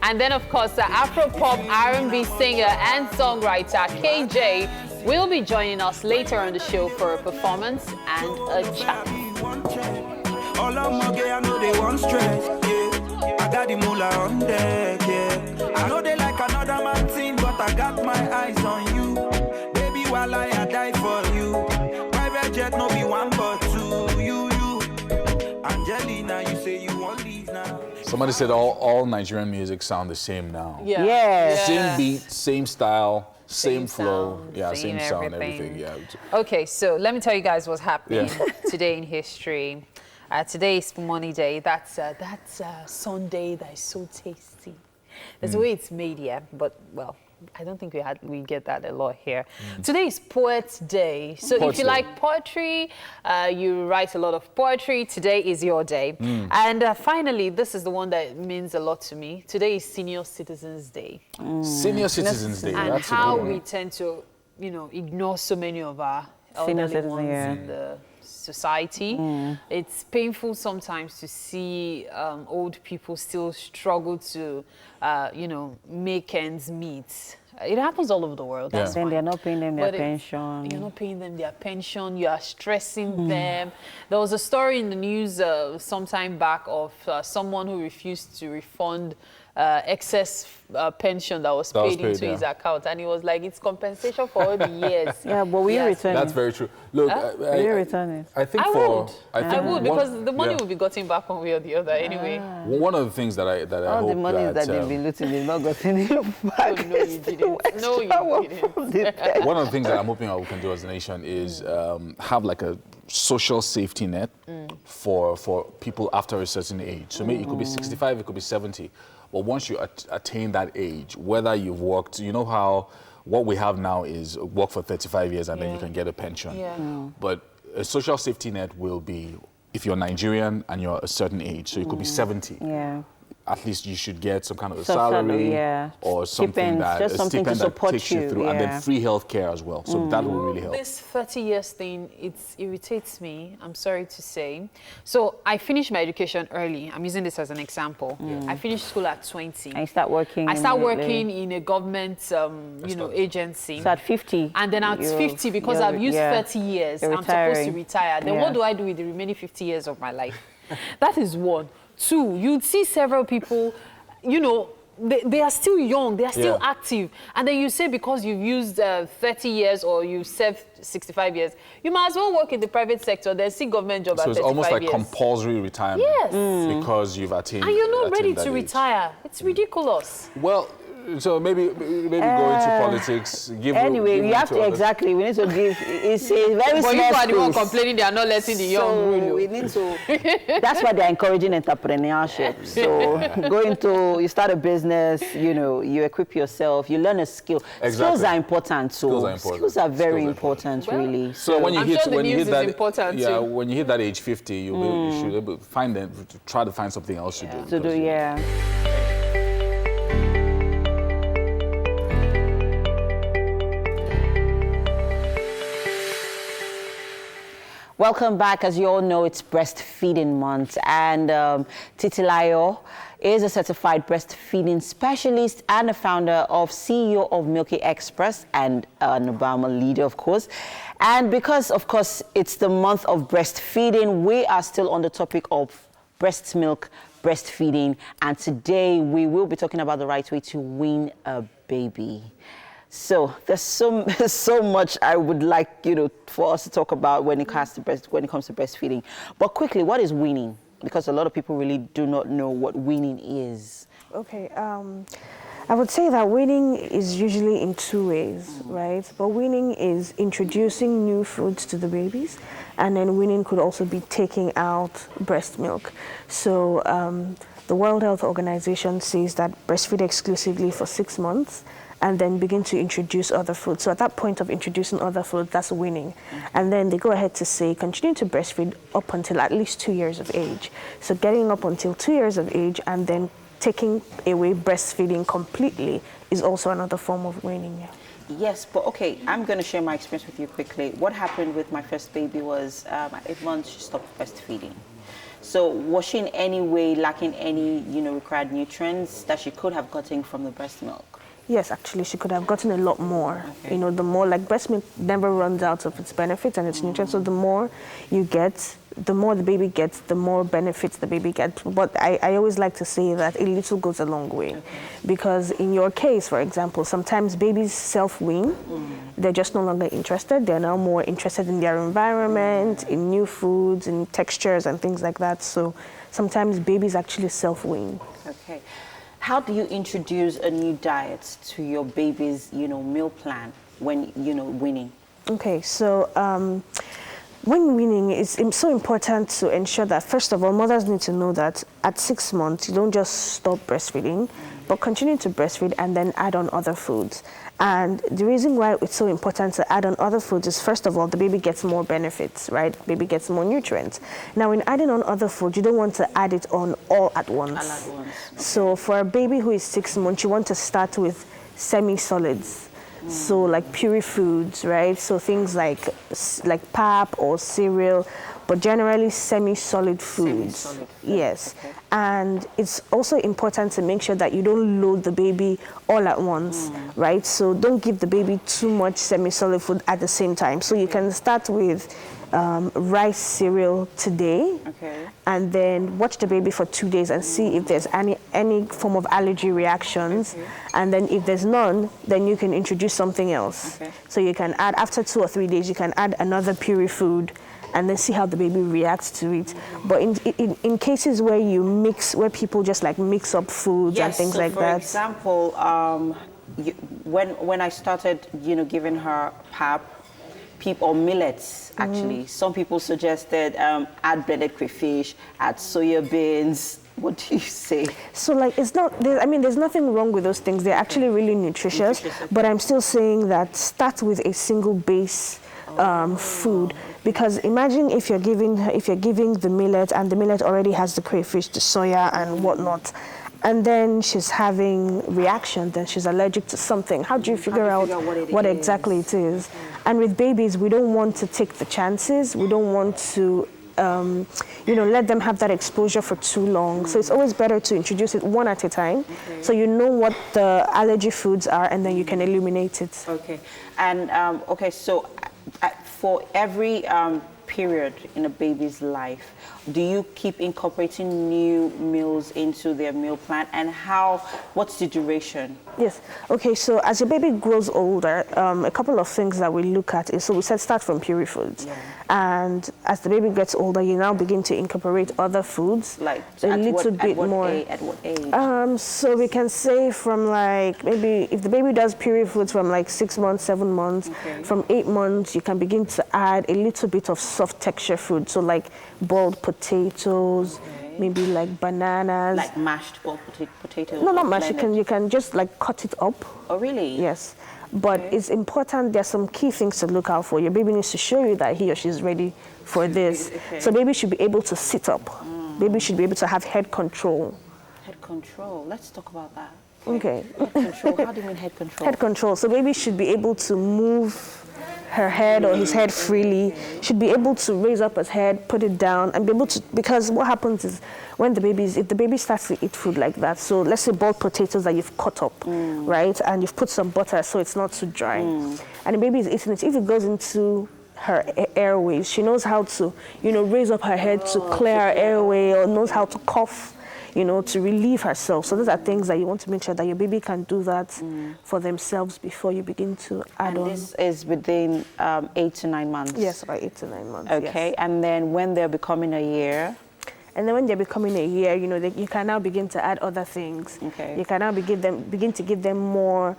And then, of course, the Afro-pop R&B singer and songwriter KJ will be joining us later on the show for a performance and a chat. All I'm okay, I know they want stress, yeah. I got the moolah on deck, yeah. I know they like another man thing, but I got my eyes on you. Baby, while I die for you. Private jet, no be one but two. You. Angelina, you say you won't leave now. Somebody said all Nigerian music sound the same now. Yeah. Same beat, same style, same flow. Sound, same sound, everything. Yeah. Okay, so let me tell you guys what's happening today in history. Today is Money Day. That's Sunday that is so tasty. There's a way it's made here, but well, I don't think we get that a lot here. Today is Poets Day. So if you like poetry, you write a lot of poetry, today is your day. And finally, this is the one that means a lot to me. Today is Senior Citizens Day. Senior Citizens Day. And that's how we tend to, ignore so many of our elderly ones in the society. It's painful sometimes to see old people still struggle to, make ends meet. It happens all over the world. Then they're not paying them their pension. You're not paying them their pension. You are stressing them. There was a story in the news some time back of someone who refused to refund excess pension that was paid into his account, and he was like, it's compensation for all the years. Yeah, but we return it. That's very true. Look, we return it. I think I would because the money will be gotten back one way or the other anyway. Well, one of the things that I all hope the money that they've been looting, they've not gotten it back. No, you didn't. No, you didn't. One of the things that I'm hoping we can do as a nation is have like a social safety net for people after a certain age. So maybe it could be 65, it could be 70. But once you attain that age, whether you've worked, how what we have now is work for 35 years and then you can get a pension. But a social safety net will be if you're Nigerian and you're a certain age, so you could be 70. At least you should get some kind of a salary or something that takes you through, and then free health care as well. So that will really help. This 30 years thing, it irritates me, I'm sorry to say. So I finished my education early. I'm using this as an example. I finished school at 20. I start working in a government agency. So at 50. And then at 50, because I've used 30 years, I'm supposed to retire. Then what do I do with the remaining 50 years of my life? That is one. Two, you'd see several people, they are still young, they are still active. And then you say because you've used 30 years or you've served 65 years, you might as well work in the private sector, then see government job at 35 years. So it's almost like compulsory retirement. Yes. Because you've attained. And you're not ready to retire. It's ridiculous. Well, so maybe go into politics. Anyway, you have to exactly. We need to give. It's a very small space. But you are the one complaining they are not letting the young rule. We need to. That's why they're encouraging entrepreneurship. So you start a business. You equip yourself. You learn a skill. Exactly. Skills are important. Skills are very important, really. So when you hit that age 50, you should try to find something else to do. Welcome back. As you all know, it's breastfeeding month, and Titi Layo is a certified breastfeeding specialist and a founder of CEO of Milky Express and an Obama leader, of course. And because, of course, it's the month of breastfeeding, we are still on the topic of breast milk, breastfeeding, and today we will be talking about the right way to wean a baby. So there's so much I would like for us to talk about when it comes to breastfeeding. But quickly, what is weaning? Because a lot of people really do not know what weaning is. Okay, I would say that weaning is usually in two ways, right? But weaning is introducing new foods to the babies, and then weaning could also be taking out breast milk. So the World Health Organization says that breastfeed exclusively for 6 months, and then begin to introduce other foods. So at that point of introducing other food, that's weaning. And then they go ahead to say, continue to breastfeed up until at least 2 years of age. So getting up until 2 years of age and then taking away breastfeeding completely is also another form of weaning. Yeah. Yes, but okay, I'm going to share my experience with you quickly. What happened with my first baby was at 8 months, she stopped breastfeeding. So was she in any way lacking any, required nutrients that she could have gotten from the breast milk? Yes, actually, she could have gotten a lot more. Okay. The more, like breast milk never runs out of its benefits and its nutrients. So the more you get, the more the baby gets, the more benefits the baby gets. But I always like to say that a little goes a long way. Okay. Because in your case, for example, sometimes babies self-wean. They're just no longer interested. They're now more interested in their environment, in new foods, in textures and things like that. So sometimes babies actually self-wean. Okay. How do you introduce a new diet to your baby's, meal plan when, weaning? Okay, so when weaning, it's so important to ensure that, first of all, mothers need to know that at 6 months, you don't just stop breastfeeding, but continue to breastfeed and then add on other foods. And the reason why it's so important to add on other foods is, first of all, the baby gets more benefits, right? Baby gets more nutrients. Now, in adding on other foods, you don't want to add it on all at once. All at once. Okay. So for a baby who is 6 months, you want to start with semi-solids. So like puree foods, right? So things like pap or cereal, but generally semi-solid foods. Semi-solid food. Yes. Okay. And it's also important to make sure that you don't load the baby all at once, right? So don't give the baby too much semi-solid food at the same time. So you can start with rice cereal today, and then watch the baby for 2 days and see if there's any form of allergy reactions. And then if there's none, then you can introduce something else. So you can add, after 2 or 3 days, you can add another puree food and then see how the baby reacts to it. But in cases where where people just like mix up foods and things like that. For example, when I started, giving her pap, or millets, actually. Some people suggested add blended crayfish, add soya beans. What do you say? So it's not, there's nothing wrong with those things. They're actually really nutritious. But I'm still saying that start with a single base food. Because imagine if you're giving the millet and the millet already has the crayfish, the soya and whatnot, and then she's having reaction, then she's allergic to something. How do you figure out what exactly it is? And with babies, we don't want to take the chances. We don't want to, let them have that exposure for too long. So it's always better to introduce it one at a time, so you know what the allergy foods are, and then you can eliminate it. Okay. And so for every period in a baby's life, do you keep incorporating new meals into their meal plan, and what's the duration? Yes. Okay, so as your baby grows older, a couple of things that we look at is, so we said start from puree foods. And as the baby gets older, you now begin to incorporate other foods. Like a little bit more. At what age? So we can say from maybe if the baby does puree foods from 6 months, 7 months, from 8 months, you can begin to add a little bit of soft texture food. So boiled potatoes, maybe bananas. Like mashed boiled potatoes? No, not mashed. You can just cut it up. Oh, really? Yes. But it's important, there's some key things to look out for. Your baby needs to show you that he or she is ready for this. So baby should be able to sit up. Baby should be able to have head control. Head control. Let's talk about that. Okay. Head control. How do you mean head control? Head control. So baby should be able to move her head or his head freely, should be able to raise up his head, put it down, and be able to, because what happens is when if the baby starts to eat food like that, so let's say boiled potatoes that you've cut up, right, and you've put some butter so it's not too dry, and the baby is eating it, if it goes into her airways, she knows how to, raise up her head to clear her airway, or knows how to cough, to relieve herself. So those are things that you want to make sure that your baby can do that for themselves before you begin to add on. This is within 8 to 9 months? Yes, about 8 to 9 months. Okay, yes. And then when they're becoming a year? And then when they're becoming a year, you can now begin to add other things. Okay. You can now begin to give them more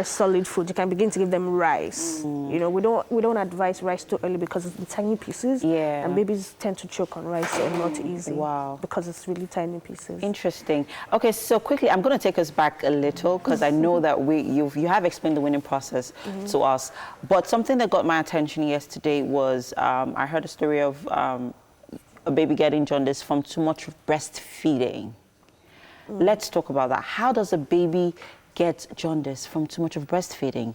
solid food. You can begin to give them rice. We don't advise rice too early because it's in tiny pieces. Yeah. And babies tend to choke on rice a lot easy. Wow. Because it's really tiny pieces. Interesting. Okay, so quickly, I'm going to take us back a little because I know that you have explained the winning process to us. But something that got my attention yesterday was I heard a story of a baby getting jaundice from too much breastfeeding. Let's talk about that. How does a baby get jaundice from too much of breastfeeding?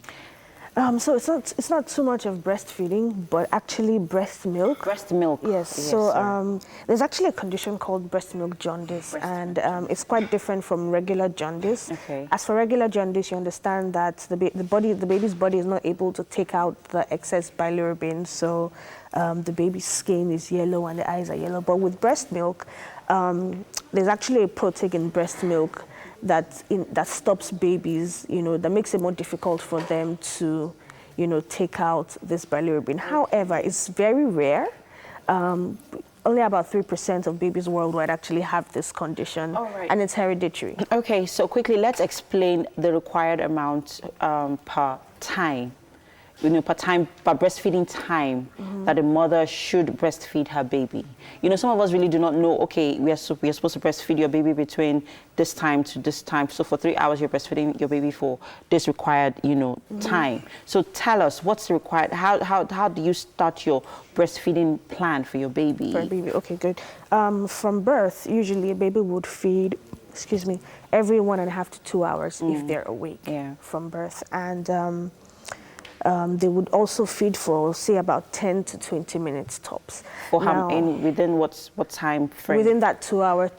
So it's not too much of breastfeeding, but actually breast milk. Breast milk. Yes. So there's actually a condition called breast milk jaundice, and it's quite different from regular jaundice. Okay. As for regular jaundice, you understand that the baby's body is not able to take out the excess bilirubin, so the baby's skin is yellow and the eyes are yellow. But with breast milk, there's actually a protein in breast milk that stops babies, that makes it more difficult for them to, take out this bilirubin. However, it's very rare. Only about 3% of babies worldwide actually have this condition, and it's hereditary. Okay, so quickly, let's explain the required amount per time. Per breastfeeding time that a mother should breastfeed her baby. Some of us really do not know, okay, we are supposed to breastfeed your baby between this time to this time. So for 3 hours, you're breastfeeding your baby for this required, time. So tell us, what's the required, how do you start your breastfeeding plan for your baby? For a baby, okay, good. From birth, usually a baby would feed, every 1.5 to 2 hours if they're awake from birth. And they would also feed for, say, about 10 to 20 minutes tops. For within what time frame? Within that 2 hour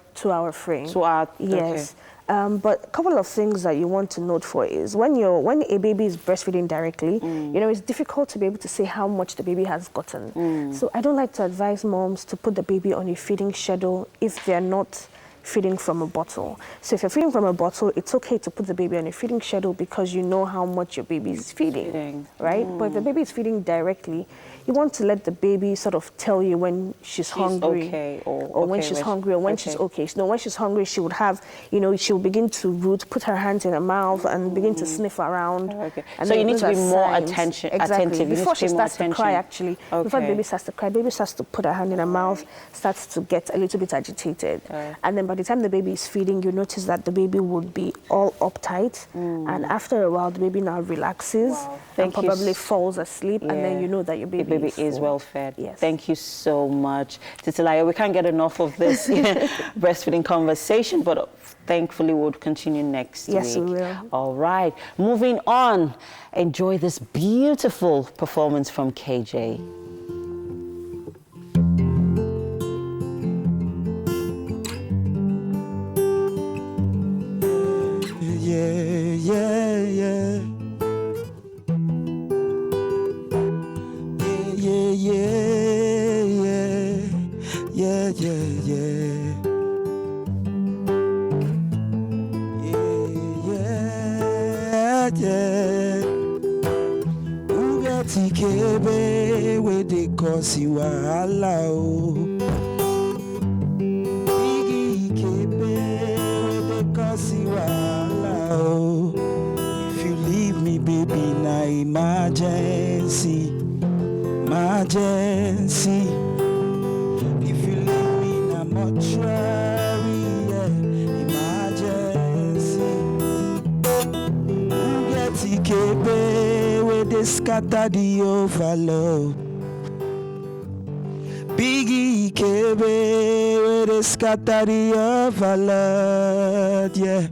frame. 2 hours. Yes. Okay. But a couple of things that you want to note for is when a baby is breastfeeding directly, it's difficult to be able to say how much the baby has gotten. So I don't like to advise moms to put the baby on a feeding schedule if they're not feeding from a bottle. So if you're feeding from a bottle, it's okay to put the baby on a feeding schedule because you know how much your baby is feeding, right? But if the baby is feeding directly, you want to let the baby sort of tell you when she's hungry, okay, or when she's hungry, or when she's okay. So when she's hungry, she would have, she will begin to root, put her hands in her mouth, and begin to sniff around. Okay. And so you need to be more signs. attentive. Before she starts to cry, actually. Okay. Before the baby starts to cry, baby starts to put her hand in her mouth, starts to get a little bit agitated, and then by the time the baby is feeding, you notice that the baby would be all uptight, and after a while, the baby now relaxes and probably falls asleep, and then you know that your baby is well fed. Yes. Thank you so much, Titilayo. We can't get enough of this breastfeeding conversation, but thankfully we'll continue next week. Yes, we will. All right. Moving on. Enjoy this beautiful performance from KJ. Tikebe we de kosi wahala o. Igi kebe we de kosi wahala o. If you leave me, baby, na emergency, emergency. If you leave me, na mortuary, emergency. Tikebe we de scatter the overload. Biggie kebe we de scatter the overload. Yeah,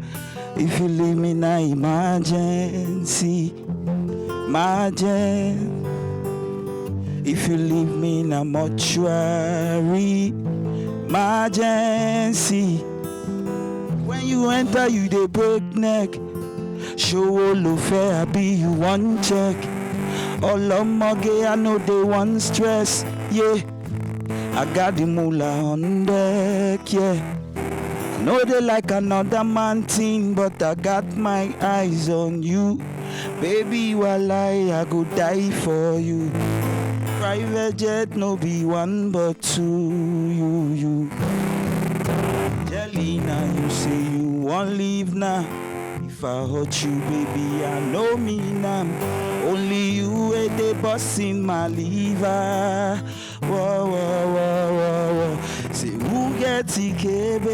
if you leave me na emergency, Imagine if you leave me in a mortuary. Emergency. When you enter, you dey break neck. Show all fair, be you one check. Olomoge, I know they want stress. Yeah, I got the moolah on deck. Yeah, I know they like another man thing, but I got my eyes on you. Baby, you are lie, I go die for you. Private jet, no be one but two. You. Jelena, you say you won't leave now. If I hurt you, baby, I know me now. Only you ain't the boss in my liver. Whoa, whoa, whoa, whoa, whoa. Say who get TKB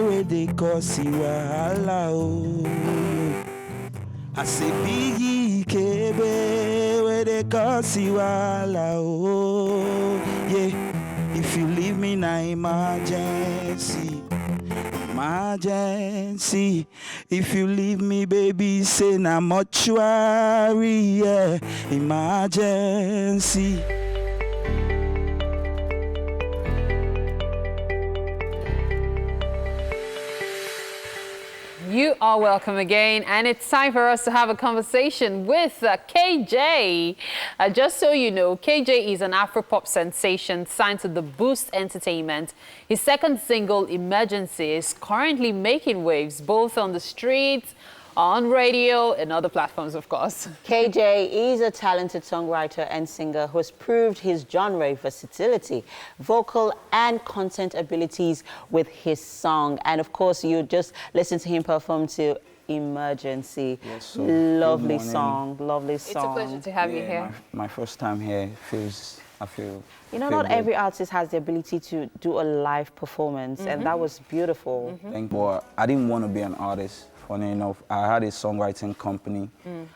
where they cause you wahala, oh. I say biggie KB where they cause you wahala, oh. Yeah, if you leave me now, emergency. Emergency. If you leave me, baby, say na mortuary. Yeah, emergency. You are welcome again, and it's time for us to have a conversation with KJ. Just so you know, KJ is an Afropop sensation signed to the Boost Entertainment. His second single, Emergency, is currently making waves both on the streets, on radio, and other platforms, of course. KJ is a talented songwriter and singer who has proved his genre versatility, vocal and content abilities with his song. And of course, you just listen to him perform to Emergency. Yes, so lovely song, lovely song. It's a pleasure to have you here. My first time here I feel You know, not good. every artist has the ability to do a live performance, and that was beautiful. Thank you. I didn't want to be an artist. Funny enough, I had a songwriting company.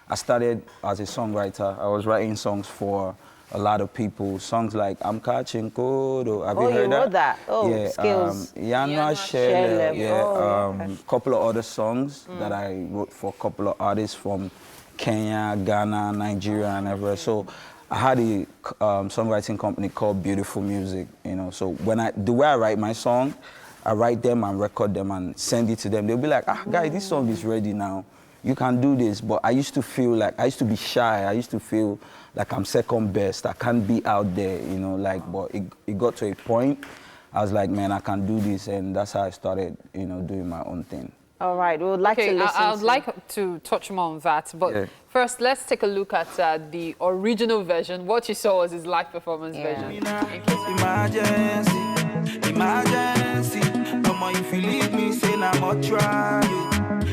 I started as a songwriter. I was writing songs for a lot of people. Songs like I'm Catching Code. Have you heard you wrote that? Oh, yeah, skills. Yanwa Shele. Yeah, couple of other songs that I wrote for a couple of artists from Kenya, Ghana, Nigeria, and everywhere. So I had a songwriting company called Beautiful Music. You know, so the way I write my song, I write them and record them and send it to them. They'll be like, guys, this song is ready now. You can do this. But I used to be shy. I used to feel like I'm second best. I can't be out there, you know, but it got to a point, I was like, man, I can do this. And that's how I started, you know, doing my own thing. All right, we would like to listen I would like to touch more on that. But first, let's take a look at the original version. What you saw was his live performance version. Emergency, emergency. Come on, if you leave me, say I'm not trying.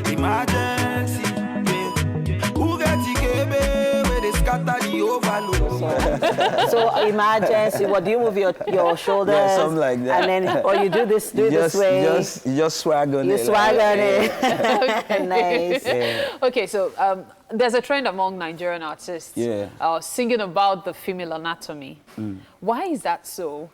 Emergency, yeah. Who got TKB where they scatter the overload? So Emergency, what do you move your shoulders? Yeah, something like that. And then, or you do this way. You just swag on it. You swag on it. Okay. Nice. Yeah. Okay, so there's a trend among Nigerian artists singing about the female anatomy. Why is that so?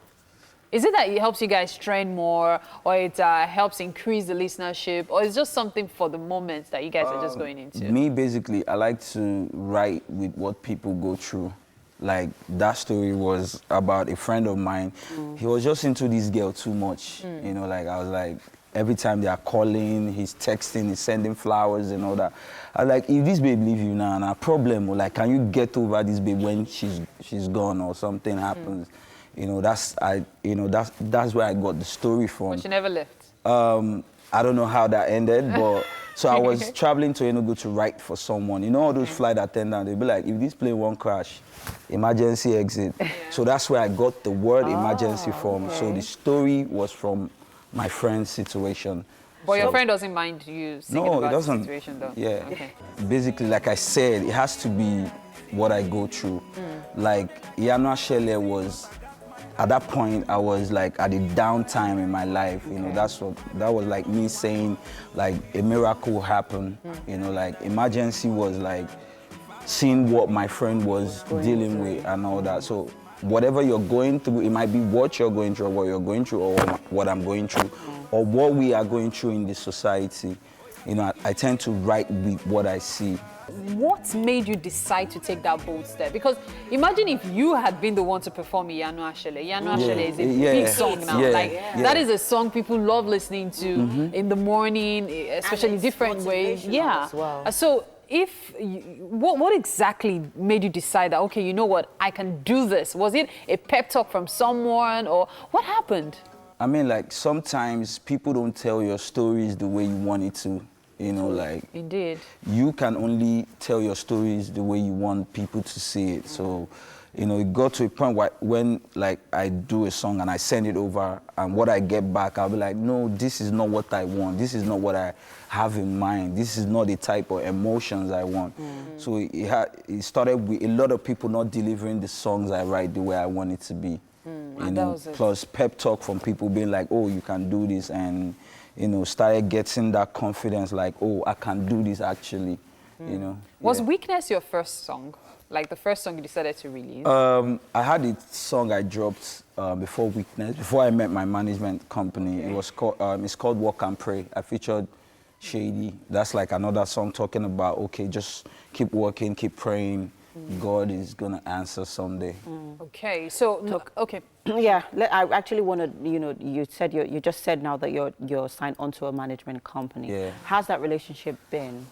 Is it that it helps you guys train more, or it helps increase the listenership, or it's just something for the moment that you guys are just going into? Me, basically, I like to write with what people go through. Like, that story was about a friend of mine. He was just into this girl too much. You know, I was like, every time they are calling, he's texting, he's sending flowers and all that. I was like, if this babe leave you now, a problem, or can you get over this babe when she's gone or something happens? You know, that's where I got the story from. But she never left. I don't know how that ended, but so I was traveling to Enugu to write for someone. You know, all those flight attendants, they'd be like, if this plane won't crash, emergency exit. So that's where I got the word emergency from. So the story was from my friend's situation. But your friend doesn't mind you singing about the situation, though? Yeah. Okay. Basically, like I said, it has to be what I go through. Like, Yanwa Shele was... At that point, I was like at a downtime in my life. You know, that was like me saying, like, a miracle happened. You know, like, emergency was like seeing what my friend was dealing with and all that. So whatever you're going through, it might be what you're going through, or what you're going through, or what I'm going through, or what we are going through in this society. you know, I tend to write with what I see. What made you decide to take that bold step? Because imagine if you had been the one to perform Yanu Ashele. Yanu Ashele is a big song now. That is a song people love listening to in the morning, especially in different ways. Yeah. Well. So what exactly made you decide that, okay, you know what, I can do this? Was it a pep talk from someone, or what happened? I mean, like, sometimes people don't tell your stories the way you want it to. You know, like, indeed, you can only tell your stories the way you want people to see it. So, you know, it got to a point when, like, I do a song and I send it over, and what I get back, I'll be like, no, this is not what I want. This is not what I have in mind. This is not the type of emotions I want. So it started with a lot of people not delivering the songs I write the way I want it to be. You know, plus pep talk from people being like, oh, you can do this, and you know, started getting that confidence, like, oh, I can do this actually, you know. Was Weakness your first song? Like the first song you decided to release? I had a song I dropped before Weakness, before I met my management company. It was called, it's called Walk and Pray. I featured Shady. That's like another song talking about, okay, just keep working, keep praying. God is gonna answer someday. Okay, so look, okay. Yeah, I actually want to, you know, you said you just said now that you're signed onto a management company. Yeah. How's that relationship been?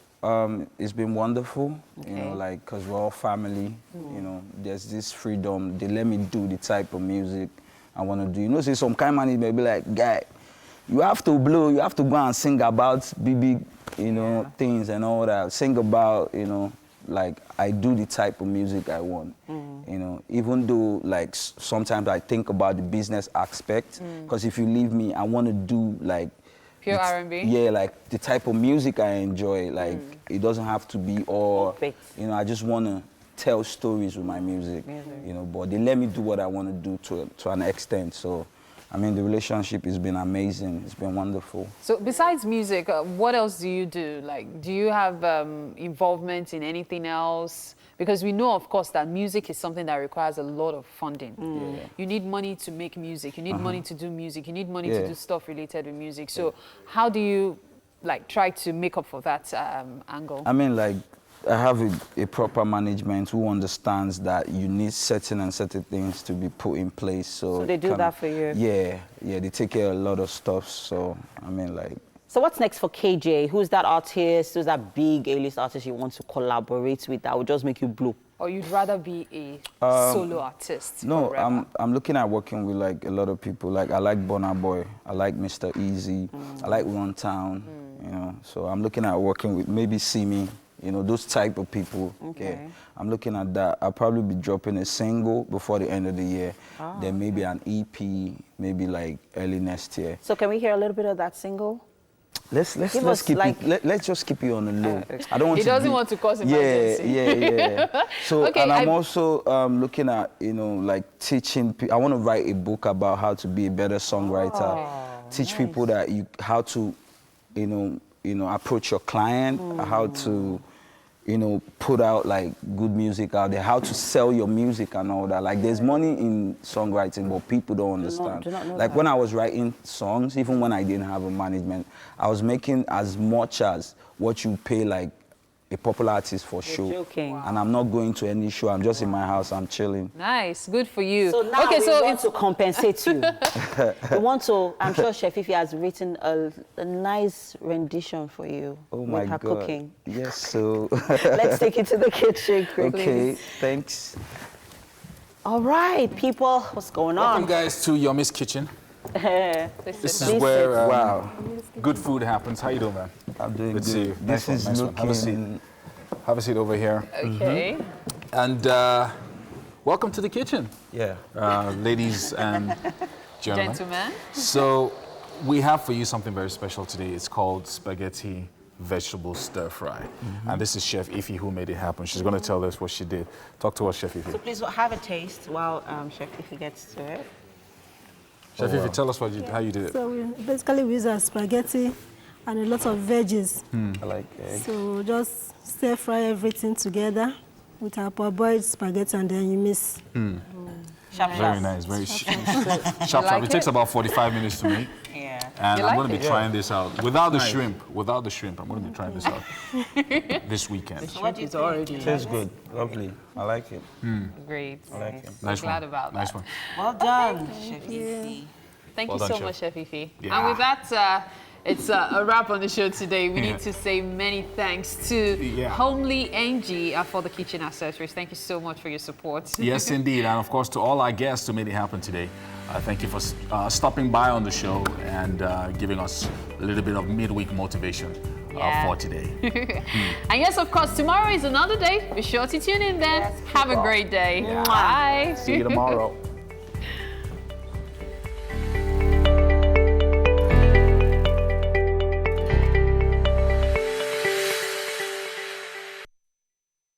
It's been wonderful, you know, like, cause we're all family. You know, there's this freedom. They let me do the type of music I want to do. You know, see, some kind of man may be like, guy, you have to blow, you have to go and sing about big, you know, things and all that. Sing about, you know. Like, I do the type of music I want, you know, even though, like, sometimes I think about the business aspect, because if you leave me, I want to do, like, pure R&B? Yeah, like, the type of music I enjoy, like, it doesn't have to be all, you know, I just want to tell stories with my music, you know, but they let me do what I want to do to an extent, so, I mean, the relationship has been amazing. It's been wonderful. So besides music, what else do you do? Like, do you have involvement in anything else? Because we know, of course, that music is something that requires a lot of funding. You need money to make music. You need money to do music. You need money to do stuff related with music. So how do you, like, try to make up for that angle? I mean, like, I have a proper management who understands that you need certain things to be put in place. So they do that for you? Yeah, they take care of a lot of stuff. So, I mean, like... So what's next for KJ? Who's that artist? Who's that big A-list artist you want to collaborate with that will just make you blow? Or you'd rather be a solo artist? No, forever? I'm looking at working with, like, a lot of people. Like, I like Burna Boy. I like Mr. Easy. I like Run Town, you know. So I'm looking at working with maybe Simi. You know, those type of people. Okay. Yeah. I'm looking at that. I'll probably be dropping a single before the end of the year. Then maybe an EP, maybe like early next year. So can we hear a little bit of that single? Let's keep like, let's just keep it on the low. I don't want he doesn't want to cause emergency. Yeah. So okay, and I'm also looking at, you know, like teaching. I want to write a book about how to be a better songwriter. Teach people that how to, you know, approach your client, how to, you know, put out, like, good music out there, how to sell your music and all that. Like, there's money in songwriting, but people don't understand. Do not know like, that. when I was writing songs, even when I didn't have a management, I was making as much as what you pay, like, a popular artist for show. Joking. And I'm not going to any show. I'm just in my house. I'm chilling. Nice. Good for you. So now we want to compensate you. We want to, I'm sure Chef Evie has written a nice rendition for you. Oh my with her God. cooking. Yes, so... Let's take it to the kitchen quickly. Okay, thanks. All right, people, what's going on? Welcome, guys, to Yomi's Kitchen. This is where good food happens. How you doing, man? I'm doing good. Good. See you. This is nice looking... Have a seat. Have a seat over here. Okay. And welcome to the kitchen. Yeah. Ladies and gentlemen. So we have for you something very special today. It's called spaghetti vegetable stir fry. And this is Chef Evie who made it happen. She's going to tell us what she did. Talk to us, Chef Evie. So please have a taste while Chef Evie gets to it. Chef Evie, tell us how you did it. So we use our spaghetti and a lot of veggies. I like eggs. So just stir fry everything together with our parboiled spaghetti and then you mix. Very nice, very sharp. It takes about 45 minutes to make. Yeah. And You I'm like going to be it? trying this out without the Nice. shrimp. Without the shrimp, I'm going to be trying this out this weekend. What do you already Tastes good. Lovely. I like it. Great. I like it. Nice Glad one. about Nice that. one. Well done, Chef Evie. Thank Well you done, so much, Chef. Chef Evie. Yeah. And with that, it's a wrap on the show today. We need to say many thanks to Homely Angie for the kitchen accessories. Thank you so much for your support. Yes, indeed. And of course, to all our guests who made it happen today, thank you for stopping by on the show and giving us a little bit of midweek motivation for today. And yes, of course, tomorrow is another day. Be sure to tune in then. Have a great day. Yeah. Bye. See you tomorrow.